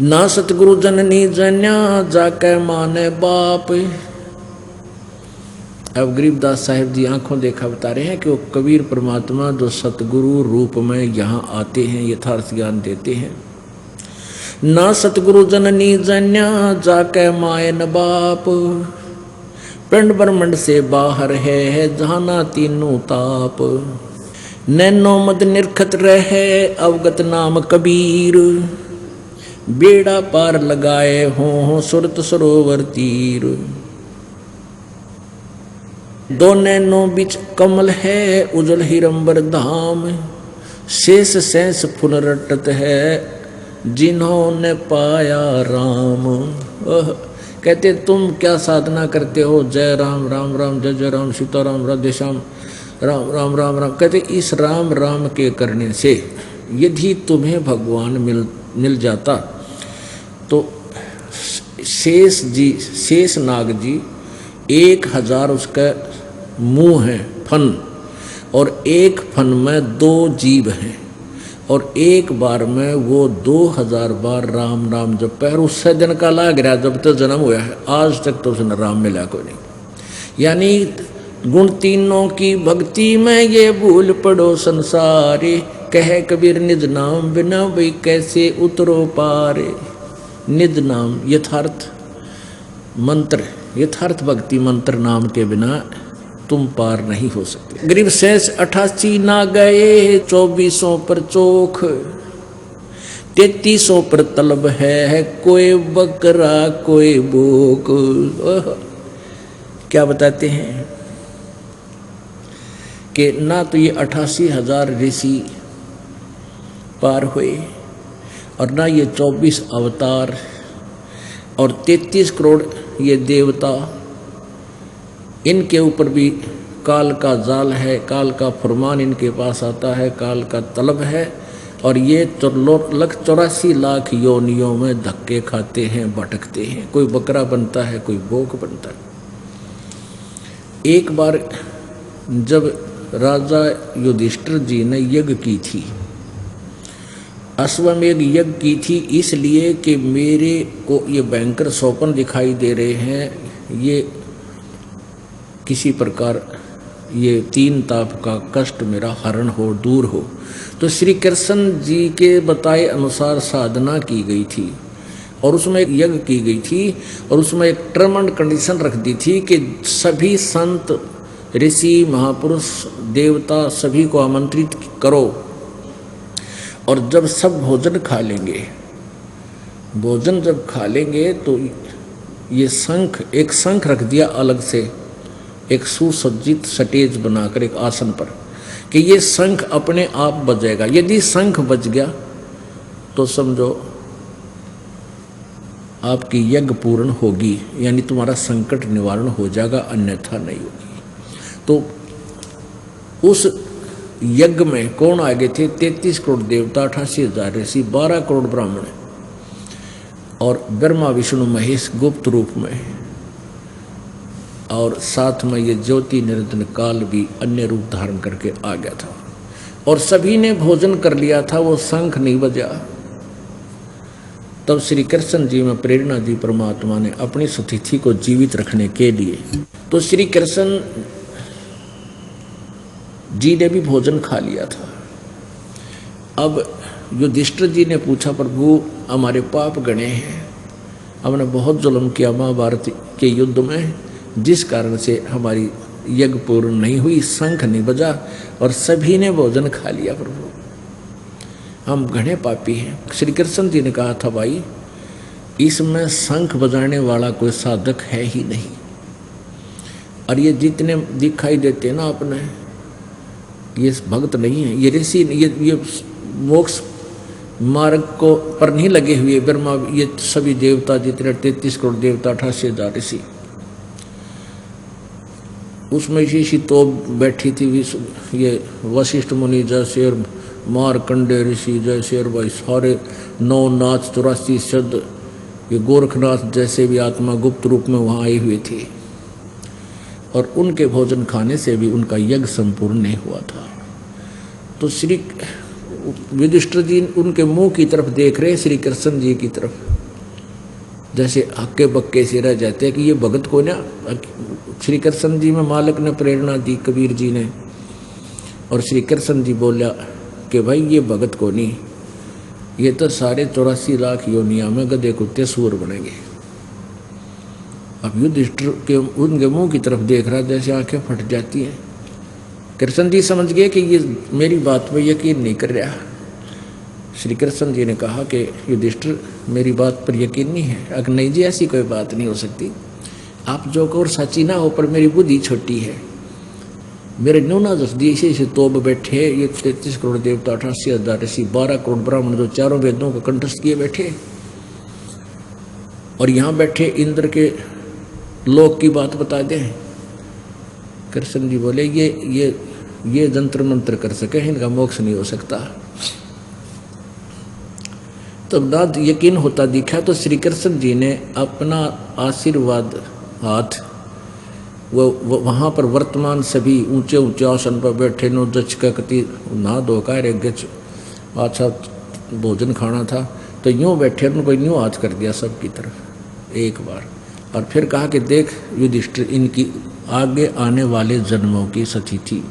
ना सतगुरु जननी जन्या, जाके माने बाप। अब गरीबदास साहिब जी आंखों देखा बता रहे हैं कि वो कबीर परमात्मा जो सतगुरु रूप में यहाँ आते हैं, यथार्थ ज्ञान देते हैं। ना सतगुरु जननी जन्या, जाके माए न बाप, पिंड ब्रह्मंड से बाहर है जाना तीनों ताप। नैनो मद निरखत रहे अवगत नाम कबीर, बेड़ा पार लगाए हों सुरत सरोवर तीर। दो नैनो बिच कमल है उजल हिरंबर धाम, शेष शेष फुल रटत है जिन्होंने पाया राम। कहते तुम क्या साधना करते हो, जय राम राम राम जय जय राम, सीता राम राधे श्याम, राम राम राम राम। कहते इस राम राम के करने से यदि तुम्हें भगवान मिल जाता तो शेष नाग जी 1000 उसका मुंह है फन, और एक फन में 2 जीव हैं, और एक बार में वो 2000 बार राम राम जब पैर उससे दिन का लाग रहा जब तक जन्म हुआ है, आज तक तो उसने राम मिला कोई नहीं। यानी गुण तीनों की भक्ति में ये भूल पड़ो संसारे, कहे कबीर निज नाम बिना भाई कैसे उतरो पारे। निज नाम यथार्थ मंत्र, यथार्थ भक्ति मंत्र नाम के बिना तुम पार नहीं हो सकते। गरीब शेष 88 ना गए, 2400 पर चोख, 3300 पर तलब है, कोई बकरा कोई बोक। क्या बताते हैं कि ना तो ये 88,000 ऋषि पार हुए, और ना ये 24 अवतार और 33 करोड़ ये देवता। इनके ऊपर भी काल का जाल है, काल का फरमान इनके पास आता है, काल का तलब है, और ये 84 लाख योनियों में धक्के खाते हैं, भटकते हैं। कोई बकरा बनता है, कोई बोक बनता है। एक बार जब राजा युधिष्ठिर जी ने यज्ञ की थी, अश्वमेध यज्ञ की थी, इसलिए कि मेरे को ये भयंकर स्वप्न दिखाई दे रहे हैं, ये किसी प्रकार ये तीन ताप का कष्ट मेरा हरण हो, दूर हो। तो श्री कृष्ण जी के बताए अनुसार साधना की गई थी और उसमें एक यज्ञ की गई थी और उसमें एक टर्म एंड कंडीशन रख दी थी कि सभी संत ऋषि महापुरुष देवता सभी को आमंत्रित करो और जब सब भोजन खा लेंगे, भोजन जब खा लेंगे तो ये शंख, एक शंख रख दिया अलग से, एक सुसज्जित स्टेज बनाकर एक आसन पर, कि ये शंख अपने आप बजेगा। यदि शंख बज गया तो समझो आपकी यज्ञ पूर्ण होगी, यानी तुम्हारा संकट निवारण हो जाएगा, अन्यथा नहीं होगी। तो उस यज्ञ में कौन आगे थे? 33 करोड़ देवता, 88,000 ऋषि, 12 करोड़ ब्राह्मण और ब्रह्मा विष्णु महेश गुप्त रूप में, और साथ में ये ज्योति निरंजन काल भी अन्य रूप धारण करके आ गया था और सभी ने भोजन कर लिया था, वो शंख नहीं बजा। तब श्री कृष्ण जी में प्रेरणा दी परमात्मा ने अपनी सतिथि को जीवित रखने के लिए। तो श्री कृष्ण जी ने भी भोजन खा लिया था। अब युधिष्ठिर जी ने पूछा, प्रभु हमारे पाप गणे हैं, हमने बहुत जुल्म किया महाभारत के युद्ध में, जिस कारण से हमारी यज्ञ पूर्ण नहीं हुई, शंख नहीं बजा और सभी ने भोजन खा लिया, प्रभु हम घने पापी हैं। श्री कृष्ण जी ने कहा था, भाई इसमें शंख बजाने वाला कोई साधक है ही नहीं, और ये जितने दिखाई देते ना अपने, ये भक्त नहीं है, ये ऋषि, ये मोक्ष मार्ग को पर नहीं लगे हुए ब्रह्मा, ये सभी देवता जितने 33 करोड़ देवता, 88,000 ऋषि, उसमें इसी तो बैठी थी ये वशिष्ठ मुनि जैसे और मारकंडे ऋषि जैसे और भाई सारे 9 नाथ 84 सिद्ध, ये गोरखनाथ जैसे भी आत्मा गुप्त रूप में वहाँ आई हुई थी, और उनके भोजन खाने से भी उनका यज्ञ संपूर्ण नहीं हुआ था। तो श्री युधिष्ठिर जी उनके मुंह की तरफ देख रहे हैं, श्री कृष्ण जी की तरफ, जैसे हक्के बक्के से रह जाते हैं कि ये भगत को ना। श्री कृष्ण जी में मालिक ने प्रेरणा दी, कबीर जी ने, और श्री कृष्ण जी बोला कि भाई ये भगत को नहीं, ये तो सारे 84 लाख योनिया में गधे कुत्ते सूर बनेंगे। अब युधिष्ठिर के उनके मुंह की तरफ देख रहा, जैसे आंखें फट जाती हैं। कृष्ण जी समझ गए कि ये मेरी बात पर यकीन नहीं कर रहा। श्री कृष्ण जी ने कहा कि युधिष्ठिर मेरी बात पर यकीन नहीं है? अगर नहीं जी, ऐसी कोई बात नहीं हो सकती, आप जो को और सच्ची ना हो, पर मेरी बुद्धि छोटी है, मेरे न्यूना जसदी से तोब बैठे ये 33 करोड़ देवता, 88,000 ऋषि, 12 करोड़ ब्राह्मण जो चारों वेदों को कंठस्थ किए बैठे, और यहाँ बैठे इंद्र के लोक की बात बता दें। कृष्ण जी बोले ये जंत्र मंत्र कर सके, इनका मोक्ष नहीं हो सकता। तब ना यकीन होता दिखा तो श्री कृष्ण जी ने अपना आशीर्वाद हाथ वो वहाँ पर वर्तमान सभी ऊंचे ऊंचे आसन पर बैठे नो जच का कति ना धोकर एक गच अच्छा भोजन खाना था, तो यूँ बैठे उनको यूँ हाथ कर दिया सबकी तरफ एक बार, और फिर कहा कि देख युधिष्ठिर, इनकी आगे आने वाले जन्मों की सतिथि,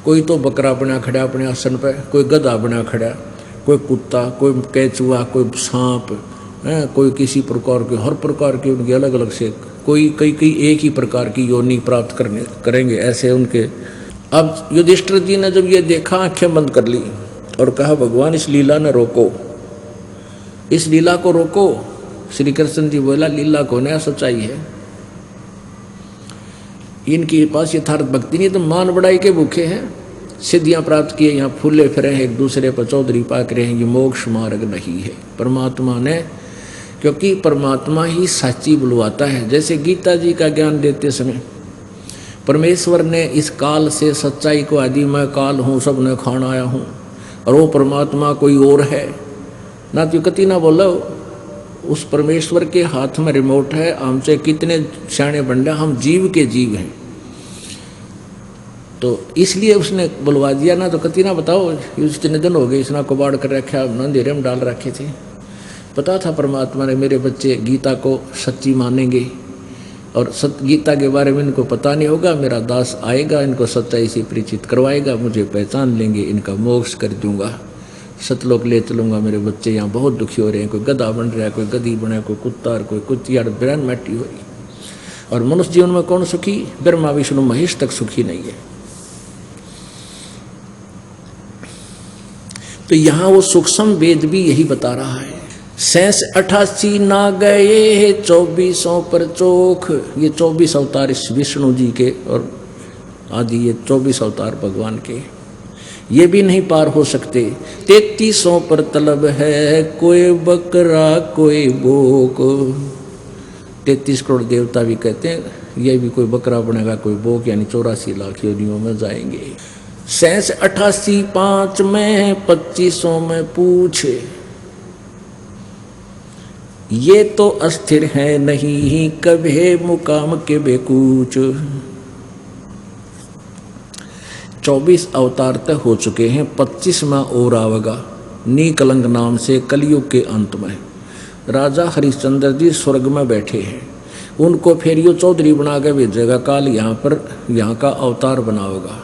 कोई तो बकरा बना खड़ा अपने आसन पर, कोई गधा बना खड़ा, कोई कुत्ता, कोई केचुआ, कोई सांप, कोई किसी प्रकार के, हर प्रकार की उनकी अलग अलग से, कोई कई एक ही प्रकार की योनि प्राप्त करेंगे ऐसे उनके। अब युधिष्ठिर जी ने जब ये देखा, आंखें बंद कर ली और कहा, भगवान इस लीला ने रोको, इस लीला को रोको। श्री कृष्ण जी बोला, लीला को नया सच्चाई है, इनके पास यथार्थ भक्ति नहीं, तो मान बढ़ाई के भूखे हैं, सिद्धियां प्राप्त किए, यहाँ फूले फिरे हैं, एक दूसरे पर चौधरी पाक रहे हैं, ये मोक्ष मार्ग नहीं है। परमात्मा ने, क्योंकि परमात्मा ही साची बुलवाता है। जैसे गीता जी का ज्ञान देते समय परमेश्वर ने इस काल से सच्चाई को, आदि मैं काल हूँ, सब ने खान आया हूँ, और वो परमात्मा कोई और है ना, तो कति ना बोलो, उस परमेश्वर के हाथ में रिमोट है। हमसे कितने सियाणे बंडा, हम जीव के जीव हैं, तो इसलिए उसने बुलवा दिया ना, तो कति ना बताओ इतने दिन हो गए इसना कबाड़ कर रखा, अंधेरे में डाल रखे थे। पता था परमात्मा ने मेरे बच्चे गीता को सच्ची मानेंगे और गीता के बारे में इनको पता नहीं होगा, मेरा दास आएगा, इनको सच्चाई से परिचित करवाएगा, मुझे पहचान लेंगे, इनका मोक्ष कर दूंगा, सतलोक ले चलूंगा। मेरे बच्चे यहाँ बहुत दुखी हो रहे हैं, कोई गधा बन रहा है, कोई गधी बना है, कोई कुत्ता, कोई कुतिया, बिरान मैटी हो रही। और मनुष्य जीवन में कौन सुखी? ब्रह्मा विष्णु महेश तक सुखी नहीं है। तो यहाँ वो सूक्ष्म वेद भी यही बता रहा है। 88 ना गए 24 पर चोख, ये 24 अवतार इस विष्णु जी के और आदि ये 24 अवतार भगवान के, ये भी नहीं पार हो सकते। 33 पर तलब है, कोई बकरा कोई बोक। 33 करोड़ देवता भी कहते हैं ये भी कोई बकरा बनेगा कोई बोक, यानी 84 लाख योनियों में जाएंगे। 88 5 में 25 में पूछे, ये तो अस्थिर है नहीं कभी मुकाम के बेकूच। 24 अवतार तक हो चुके हैं, 25वां और आवेगा नीकलंग नाम से कलयुग के अंत में। राजा हरिश्चंद्र जी स्वर्ग में बैठे हैं, उनको फिर यो चौधरी बना के भेजेगा काल, यहाँ पर यहाँ का अवतार बनाओगा।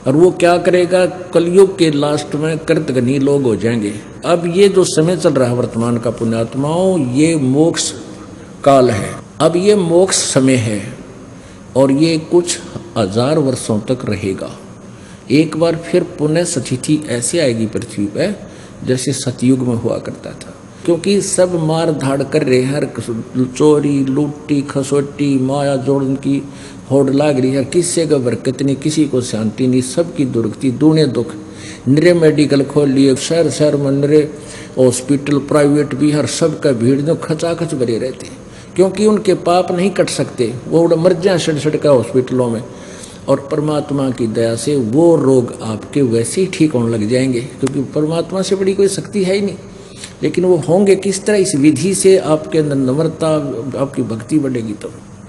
और वो क्या करेगा? कलयुग के लास्ट में कृतघ्नी लोग हो जाएंगे। अब ये जो समय चल रहा है वर्तमान का पुण्यात्माओं, ये मोक्ष काल है। अब ये मोक्ष समय है और ये कुछ 1000 वर्षों तक रहेगा। एक बार फिर पुनः स्थिति ऐसी आएगी पृथ्वी पर जैसे सतयुग में हुआ करता था, क्योंकि सब मार धाड़ कर रहे हैं, हर चोरी लूटी खसोटी माया जोड़न की होड़ लाग रही है, किसी का बरकत नहीं, किसी को शांति नहीं, सबकी दुर्गति दूने दुख। निरे मेडिकल खोल लिए, शहर शहर में निरे हॉस्पिटल प्राइवेट भी, हर सब का भीड़ जो खचाखच भरे रहते हैं, क्योंकि उनके पाप नहीं कट सकते, वो उड़ मर जाए सड़ का हॉस्पिटलों में। और परमात्मा की दया से वो रोग आपके वैसे ही ठीक होने लग जाएंगे, क्योंकि परमात्मा से बड़ी कोई शक्ति है ही नहीं। लेकिन वो होंगे किस तरह? इस विधि से आपके अंदर नम्रता, आपकी भक्ति बढ़ेगी।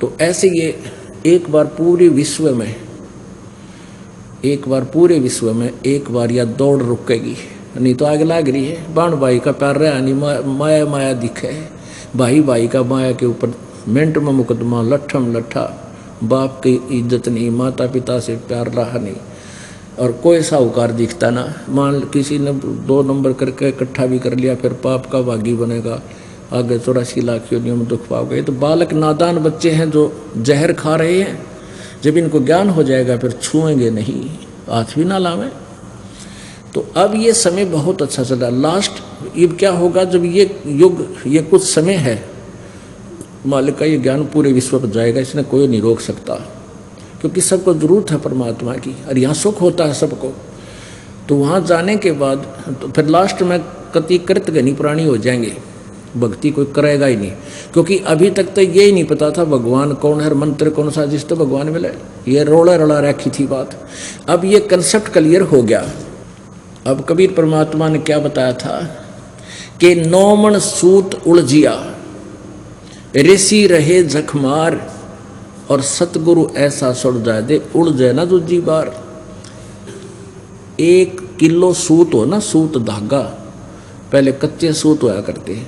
तो ऐसे ये एक बार पूरे विश्व में एक बार या दौड़ रुकेगी, नहीं तो आग लाग रही है। बाण भाई का प्यार रहा नहीं, माया माया दिखे, भाई भाई का माया के ऊपर मिनट में मुकदमा, लट्ठम लट्ठा, बाप की इज्जत नहीं, माता पिता से प्यार रहा नहीं, और कोई साहूकार दिखता ना। मान किसी ने 2 नंबर करके इकट्ठा भी कर लिया, फिर पाप का भागी बनेगा, आगे 84 लाख योनियों में दुख पाओगे। तो बालक नादान बच्चे हैं जो जहर खा रहे हैं, जब इनको ज्ञान हो जाएगा फिर छुएंगे नहीं, हाथ भी ना लावें। तो अब ये समय बहुत अच्छा चल रहा है। लास्ट अब क्या होगा? जब ये युग, ये कुछ समय है, मालिक का ये ज्ञान पूरे विश्व पर जाएगा, इसने कोई नहीं रोक सकता, क्योंकि सबको जरूरत है परमात्मा की, और यहाँ सुख होता है सबको। तो वहाँ जाने के बाद तो फिर लास्ट में कति कृतघ्नी प्राणी हो जाएंगे, भक्ति कोई करेगा ही नहीं, क्योंकि अभी तक तो ये ही नहीं पता था भगवान कौन है, मंत्र कौन सा जिस तो भगवान मिले, ये रोड़ा रड़ा रखी थी बात। अब ये कंसेप्ट क्लियर हो गया। अब कबीर परमात्मा ने क्या बताया था कि 9 मन सूत उलझिया, ऋषि रहे जखमार, और सतगुरु ऐसा सुड़ जाए दे उड़ जाए ना दूजी बार। 1 किलो सूत हो ना, सूत धागा, पहले कच्चे सूत होया करते,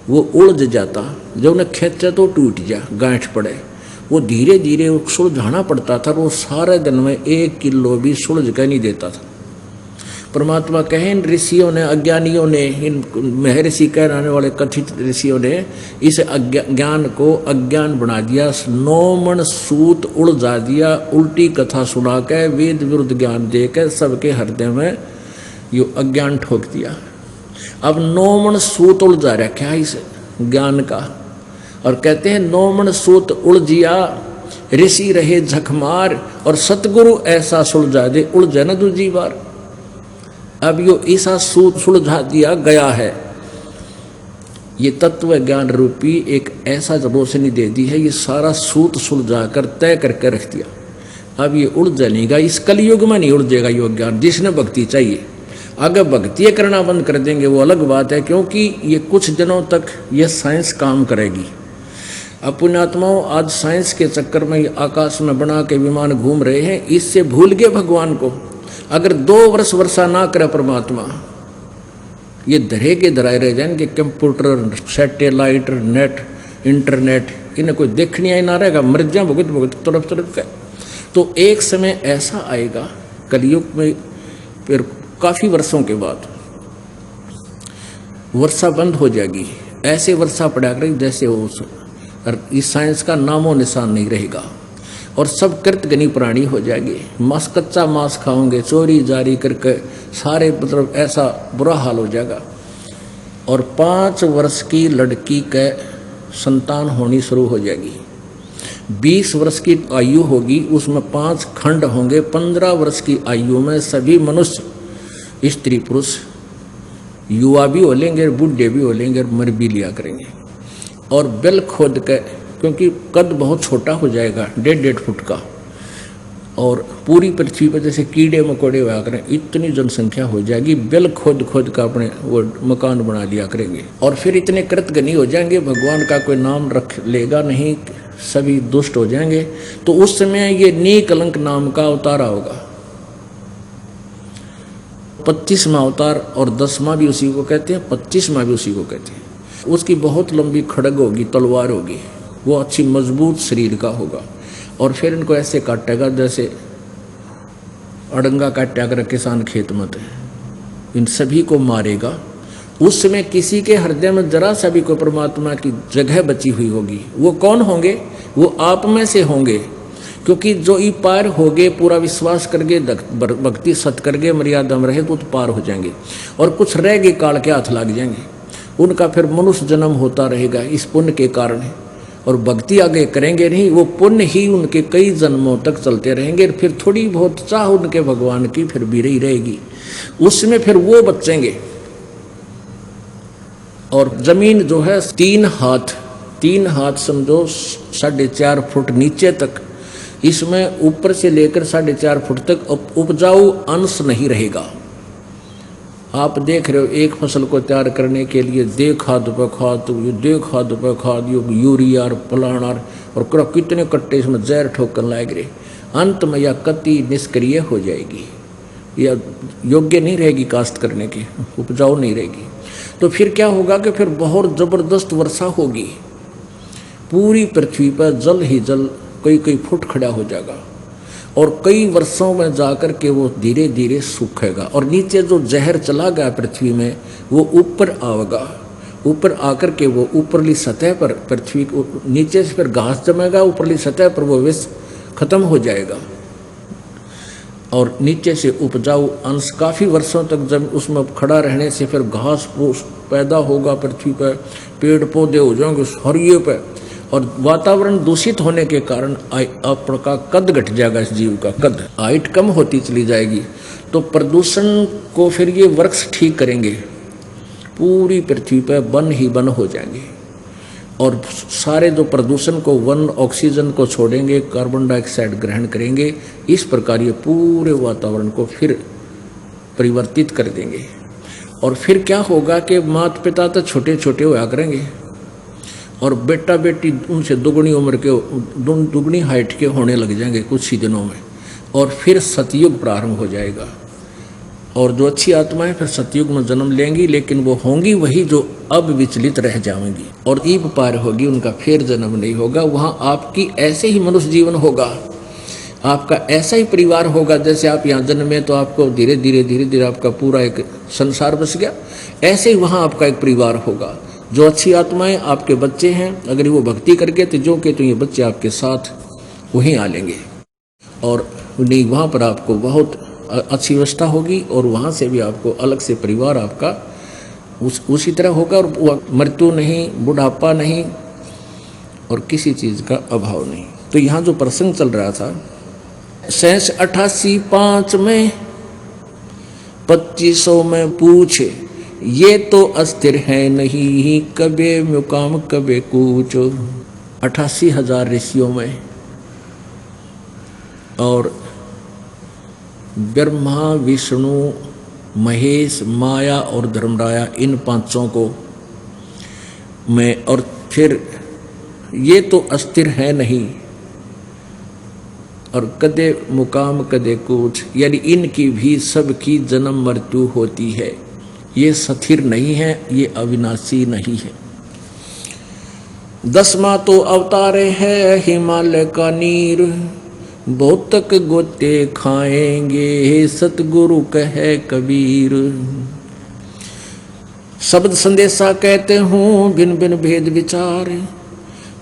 वो उलझ जाता, जब उन्हें खींचा तो टूट जा, गांठ पड़े, वो धीरे धीरे सुलझाना पड़ता था। वो सारे दिन में 1 किलो भी सुलझ कर नहीं देता था। परमात्मा कहे इन ऋषियों ने, अज्ञानियों ने, इन महर्षि कहलाने वाले कथित ऋषियों ने इस ज्ञान को अज्ञान बना दिया, 9 मन सूत उलझा दिया, उल्टी कथा सुना के वेद विरुद्ध ज्ञान दे के सबके हृदय में यो अज्ञान ठोक दिया। अब 9 मन सूत उलझा रखा है इस ज्ञान का, और कहते हैं 9 मन सूत उलझिया, ऋषि रहे झकमार, और सतगुरु ऐसा सुलझा दे उलझ ना दूजी बार। अब यो ऐसा सूत सुलझा दिया गया है, ये तत्व ज्ञान रूपी एक ऐसा रोशनी दे दी है, ये सारा सूत सुलझा कर तय करके रख दिया। अब ये उड़ जलेगा, इस कलयुग में नहीं उड़जेगा यो ज्ञान, जिसने भक्ति चाहिए। अगर भक्ति करना बंद कर देंगे वो अलग बात है, क्योंकि ये कुछ दिनों तक ये साइंस काम करेगी। अब पुण्यात्माओं, आज साइंस के चक्कर में आकाश में बना के विमान घूम रहे हैं, इससे भूल गए भगवान को। अगर 2 वर्ष वर्षा ना करे परमात्मा, ये धरे के धराए रह जाएंगे। कंप्यूटर, सैटेलाइट, नेट, इंटरनेट, इन्हें कोई देखनी आई ना रहेगा, मर जाए भुगत भुगत तरफ तरफ का। तो एक समय ऐसा आएगा कलयुग में, फिर काफ़ी वर्षों के बाद वर्षा बंद हो जाएगी। ऐसे वर्षा पड़ा करेगी जैसे वो, इस साइंस का नामो निशान नहीं रहेगा। और सब कृतघ्नी प्राणी हो जाएंगे, मांस, कच्चा मांस खाओगे, चोरी जारी करके सारे, मतलब ऐसा बुरा हाल हो जाएगा। और 5 वर्ष की लड़की के संतान होनी शुरू हो जाएगी। 20 वर्ष की आयु होगी, उसमें 5 खंड होंगे। 15 वर्ष की आयु में सभी मनुष्य, स्त्री पुरुष, युवा भी हो लेंगे, बूढ़े भी हो लेंगे, मर भी लिया करेंगे। और बिल खोद के, क्योंकि कद बहुत छोटा हो जाएगा, 1.5 फुट का, और पूरी पृथ्वी पर जैसे कीड़े मकोड़े हुआ करें, इतनी जनसंख्या हो जाएगी, बिल खोद खोद का अपने वो मकान बना लिया करेंगे। और फिर इतने कृतघ्नी हो जाएंगे, भगवान का कोई नाम रख लेगा नहीं, सभी दुष्ट हो जाएंगे। तो उस समय ये निकलंक नाम का अवतार होगा। 25वां अवतार, और 10वां भी उसी को कहते हैं, 25वां भी उसी को कहते हैं। उसकी बहुत लंबी खड़ग होगी, तलवार होगी, वो अच्छी मजबूत शरीर का होगा। और फिर इनको ऐसे काटेगा जैसे अड़ंगा काटा कर किसान खेत में, इन सभी को मारेगा। उस समय किसी के हृदय में जरा सा भी कोई परमात्मा की जगह बची हुई होगी। वो कौन होंगे? वो आप में से होंगे, क्योंकि जो ई पार हो गए, पूरा विश्वास करके, भक्ति सत करके, मर्यादा में रहे तो पार हो जाएंगे। और कुछ रह गए, काल के हाथ लग जाएंगे, उनका फिर मनुष्य जन्म होता रहेगा इस पुण्य के कारण। और भक्ति आगे करेंगे नहीं, वो पुण्य ही उनके कई जन्मों तक चलते रहेंगे। फिर थोड़ी बहुत चाह उनके भगवान की फिर भी रही रहेगी, उसमें फिर वो बचेंगे। और जमीन जो है 3 हाथ समझो, 4.5 फुट नीचे तक, इसमें ऊपर से लेकर 4.5 फुट तक उपजाऊ अंश नहीं रहेगा। आप देख रहे हो, एक फसल को तैयार करने के लिए दे खाद पे खाद, दे खाद पे खाद, यूरिया और फलाना, और कितने कट्टे इसमें जहर ठोकर लाए गए। अंत में यह कति निष्क्रिय हो जाएगी, यह योग्य नहीं रहेगी काश्त करने की, उपजाऊ नहीं रहेगी। तो फिर क्या होगा कि फिर बहुत ज़बरदस्त वर्षा होगी, पूरी पृथ्वी पर जल ही जल कई फुट खड़ा हो जाएगा। और कई वर्षों में जाकर के वो धीरे धीरे सूखेगा। और नीचे जो जहर चला गया पृथ्वी में, वो ऊपर आएगा, ऊपर आकर के वो ऊपरली सतह पर, पृथ्वी को नीचे से फिर घास जमेगा, ऊपरली सतह पर वो विष खत्म हो जाएगा। और नीचे से उपजाऊ अंश काफ़ी वर्षों तक जब उसमें खड़ा रहने से फिर घास फूस पैदा होगा पृथ्वी पर, पेड़ पौधे हो जाएंगे हरिये पे। और वातावरण दूषित होने के कारण आपका कद घट जाएगा, इस जीव का कद, हाइट कम होती चली जाएगी। तो प्रदूषण को फिर ये वृक्ष ठीक करेंगे, पूरी पृथ्वी पर वन ही वन हो जाएंगे। और सारे जो प्रदूषण को, वन ऑक्सीजन को छोड़ेंगे, कार्बन डाइऑक्साइड ग्रहण करेंगे। इस प्रकार ये पूरे वातावरण को फिर परिवर्तित कर देंगे। और फिर क्या होगा कि माता पिता तो छोटे छोटे होया करेंगे, और बेटा बेटी उनसे दुगनी उम्र के, दुगनी हाइट के होने लग जाएंगे कुछ ही दिनों में। और फिर सतयुग प्रारंभ हो जाएगा। और जो अच्छी आत्माएं फिर सतयुग में जन्म लेंगी, लेकिन वो होंगी वही जो अब विचलित रह जाएंगी, और ईब पार होगी, उनका फिर जन्म नहीं होगा। वहाँ आपकी ऐसे ही मनुष्य जीवन होगा, आपका ऐसा ही परिवार होगा। जैसे आप यहाँ जन्मे तो आपको धीरे धीरे आपका पूरा एक संसार बस गया, ऐसे ही वहाँ आपका एक परिवार होगा। जो अच्छी आत्माएं आपके बच्चे हैं, अगर वो भक्ति करके तो जो के तो ये बच्चे आपके साथ वहीं आ लेंगे। और नहीं, वहाँ पर आपको बहुत अच्छी व्यवस्था होगी, और वहाँ से भी आपको अलग से परिवार आपका उसी तरह होगा। और मृत्यु नहीं, बुढ़ापा नहीं, और किसी चीज़ का अभाव नहीं। तो यहाँ जो प्रसंग चल रहा था, 88 में 2500 में पूछे, ये तो अस्थिर है नहीं, कबे मुकाम कबे कूच। 88,000 ऋषियों में, और ब्रह्मा, विष्णु, महेश, माया और धर्मराया, इन 5 को में, और फिर ये तो अस्थिर है नहीं, और कदे मुकाम कदे कूच, यानी इनकी भी सबकी जन्म मृत्यु होती है। ये स्थिर नहीं है, ये अविनाशी नहीं है। 10वां तो अवतारे है हिमालय का नीर, बहुतक गोते खाएंगे सतगुरु कहे कबीर। शब्द संदेशा कहते हूँ भिन्न भिन्न भेद विचार,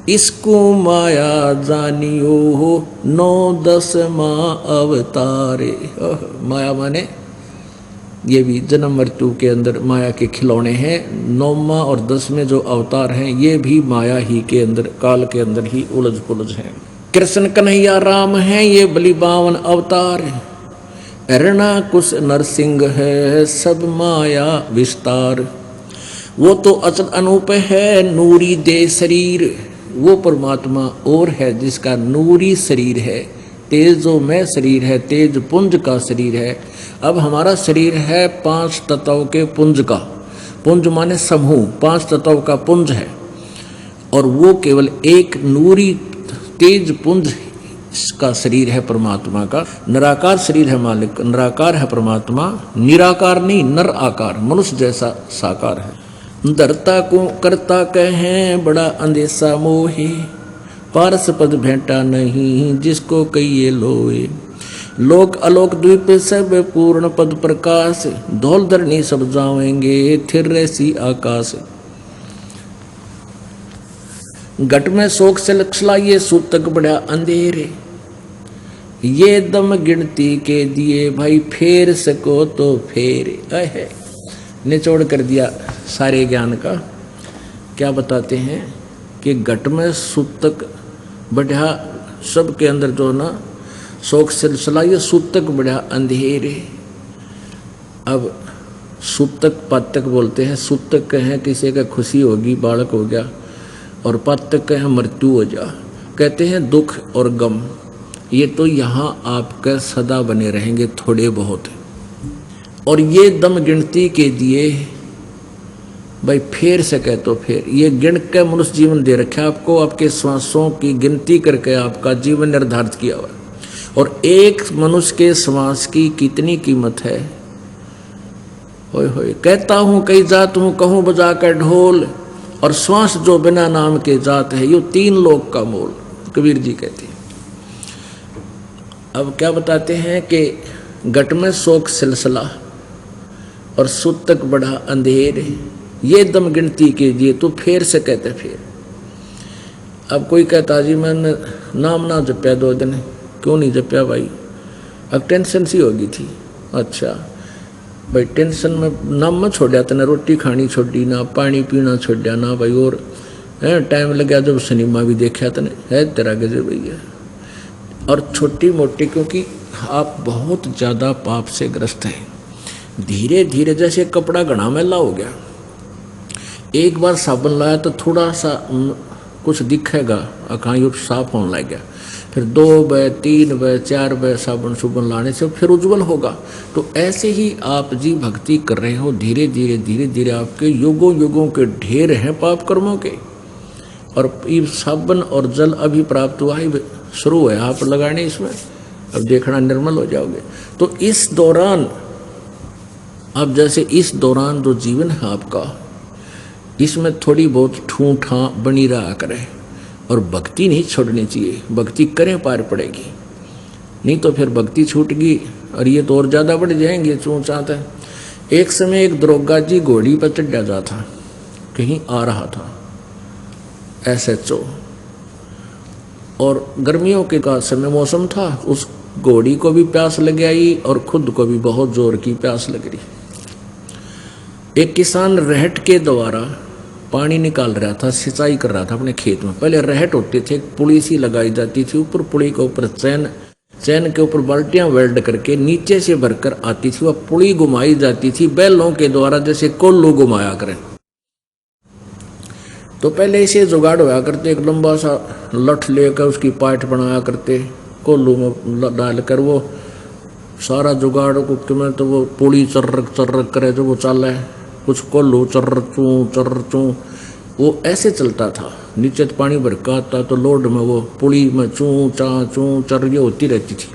इसको माया जानियो हो 9-10वां अवतारे। माया माने ये भी जन्म मृत्यु के अंदर माया के खिलौने हैं। 9वां और 10वें जो अवतार हैं ये भी माया ही के अंदर, काल के अंदर ही उलझ पुलझ हैं। कृष्ण कन्हैया राम हैं ये बलि 52 अवतार, अरणा कुश नरसिंह है सब माया विस्तार। वो तो अचल अनूप है नूरी दे शरीर, वो परमात्मा और है जिसका नूरी शरीर है, तेजो में शरीर है, तेज पुंज का शरीर है। अब हमारा शरीर है 5 तत्वों के पुंज का, पुंज माने समूह, 5 तत्वों का पुंज है, और वो केवल एक नूरी तेज पुंज का शरीर है परमात्मा का। निराकार शरीर है मालिक, निराकार है परमात्मा, निराकार नहीं नर आकार, मनुष्य जैसा साकार है। धरता को करता कहें बड़ा अंदेशा मोहे, पारस पद भेंटा नहीं जिसको कहिए लोए। लोक अलोक द्वीप सब पूर्ण पद प्रकाश, धौल धरनी सब जावेंगे थिर रैसी आकाश। घट में शोक से लक्षलाइए सूतक बड़ा अंधेरे, ये दम गिनती के दिए भाई फेर सको तो फेर। है निचोड़ कर दिया सारे ज्ञान का। क्या बताते हैं कि घट में सूतक बढ़िया, सब के अंदर जो ना शोक सिलसिला, ये सूतक बढ़िया अंधेरे। अब सूतक पातक बोलते हैं, सूतक कहें किसी का खुशी होगी बालक हो गया, और पातक कहें मृत्यु हो जा। कहते हैं दुख और गम ये तो यहाँ आपके सदा बने रहेंगे थोड़े बहुत, और ये दम गिनती के दिए भाई फेर सके तो फेर। ये गिन के मनुष्य जीवन दे रखा आपको, आपके श्वासों की गिनती करके आपका जीवन निर्धारित किया हुआ है। और एक मनुष्य के श्वास की कितनी कीमत है। होय होय कहता हूँ कई जात हूँ कहूँ बजा कर ढोल, और श्वास जो बिना नाम के जात है, ये 3 लोक का मोल, कबीर जी कहते हैं। अब क्या बताते हैं कि घट में शोक सिलसिला और सूतक बढ़ा अंधेर, ये दम गिनती कीजिए तो फेर से कहते फेर। अब कोई कहता जी मैंने नाम ना जपया 2 दिन, क्यों नहीं जपया भाई? अब टेंशन सी होगी थी। अच्छा भाई टेंशन में नाम मत छोड़ा, तने रोटी खानी छोड़ी ना, पानी पीना छोड़ा ना भाई, और टाइम लगा जब सिनेमा भी देखा तने है तेरा गजब भैया। और छोटी मोटी, क्योंकि आप बहुत ज़्यादा पाप से ग्रस्त हैं। धीरे धीरे जैसे कपड़ा घना मैला हो गया, एक बार साबुन लाया तो थोड़ा सा कुछ दिखेगा, अखाई साफ होने लग गया, फिर 2 बार 3 बार 4 बार साबुन सुबुन लाने से फिर उज्जवल होगा। तो ऐसे ही आप जी भक्ति कर रहे हो, धीरे धीरे आपके युगों युगों के ढेर हैं पाप कर्मों के, और ये साबुन और जल अभी प्राप्त हुआ ही शुरू है आप लगाने इसमें, अब देखना निर्मल हो जाओगे। तो इस दौरान, अब जैसे इस दौरान जो जीवन है आपका, इसमें थोड़ी बहुत ठूठा बनी रहा करे, और भक्ति नहीं छोड़नी चाहिए। भक्ति करें पार पड़ेगी, नहीं तो फिर भक्ति छूट गई और ये तो और ज़्यादा बढ़ जाएंगे चूँचात है। एक समय एक दरोगा जी घोड़ी पर चढ़ा जा था, कहीं आ रहा था SHO, और गर्मियों के का समय मौसम था, उस घोड़ी को भी प्यास लग आई और खुद को भी बहुत जोर की प्यास लग रही। एक किसान रहट के द्वारा पानी निकाल रहा था, सिंचाई कर रहा था अपने खेत में। पहले रहट होते थे, पुली सी लगाई जाती थी, ऊपर पुली के ऊपर चैन के ऊपर बाल्टियां वेल्ड करके नीचे से भरकर आती थी, वह पुली घुमाई जाती थी बैलों के द्वारा, जैसे कोल्लू घुमाया करें। तो पहले इसे जुगाड़ होया करते, एक लंबा सा लठ लेकर उसकी पाट बनाया करते, कोल्लू में डालकर वो सारा जुगाड़ को में, तो वो पुली चर्रक करे जो वो चाल है, कुछ कोल्लू चर्र चूँ वो ऐसे चलता था, नीचे तो पानी भरका था तो लोड में वो पुली में चूं चर ये होती रहती थी।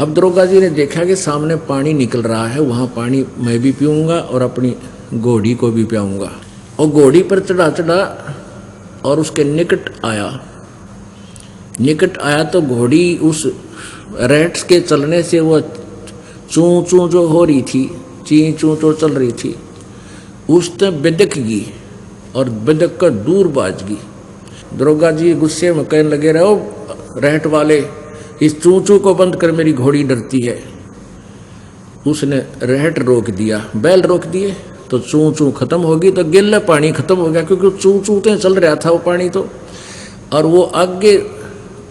अब दरोगा जी ने देखा कि सामने पानी निकल रहा है, वहाँ पानी मैं भी पीऊँगा और अपनी घोड़ी को भी पियाऊँगा। और घोड़ी पर चढ़ा और उसके निकट आया तो घोड़ी उस रेट्स के चलने से वो चूं चूं जो हो रही थी, ची चूं चूं चल रही थी, उसने बिदक गई और बिदक कर दूर बाज गई। दरोगा जी गुस्से में कहने लगे, रहो रेट वाले, इस चूं चूं को बंद कर, मेरी घोड़ी डरती है। उसने रेट रोक दिया, बैल रोक दिए तो चूं चूं खत्म होगी, तो गिल्ला पानी खत्म हो गया, क्योंकि चूं चूं तो चल रहा था वो पानी तो। और वो आगे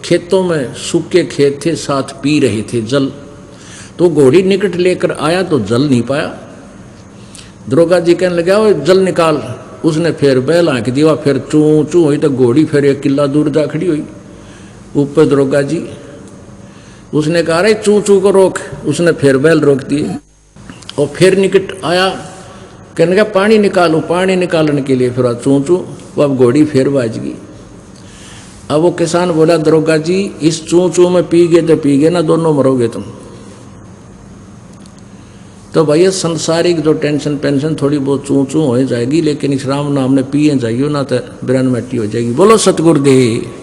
खेतों में सूखे खेत थे, साथ पी रहे थे जल, तो घोड़ी निकट लेकर आया तो जल नहीं पाया। दरोगा जी कहने लगा, वो जल निकाल। उसने फिर बैल आंक दिया, फिर चूं चूं हुई तो घोड़ी फिर 1 किला दूर जा खड़ी हुई। ऊपर दरोगा जी उसने कहा, रे चूं चूं को रोक। उसने फिर बैल रोक दिए और फिर निकट आया, कहने लगा पानी निकालो। पानी निकालने के लिए फिर चूं चूं, वो अब घोड़ी फिर बाज गई। अब वो किसान बोला, दरोगा जी इस चूं चूं में पी गए तो पी गए ना, दोनों मरोगे तुम। तो भैया संसारिक जो टेंशन पेंशन थोड़ी बहुत चूं चूं हो जाएगी, लेकिन इस राम नाम ने पिए जाइयो ना तो बिरन मट्टी हो जाएगी। बोलो सतगुरुदेव।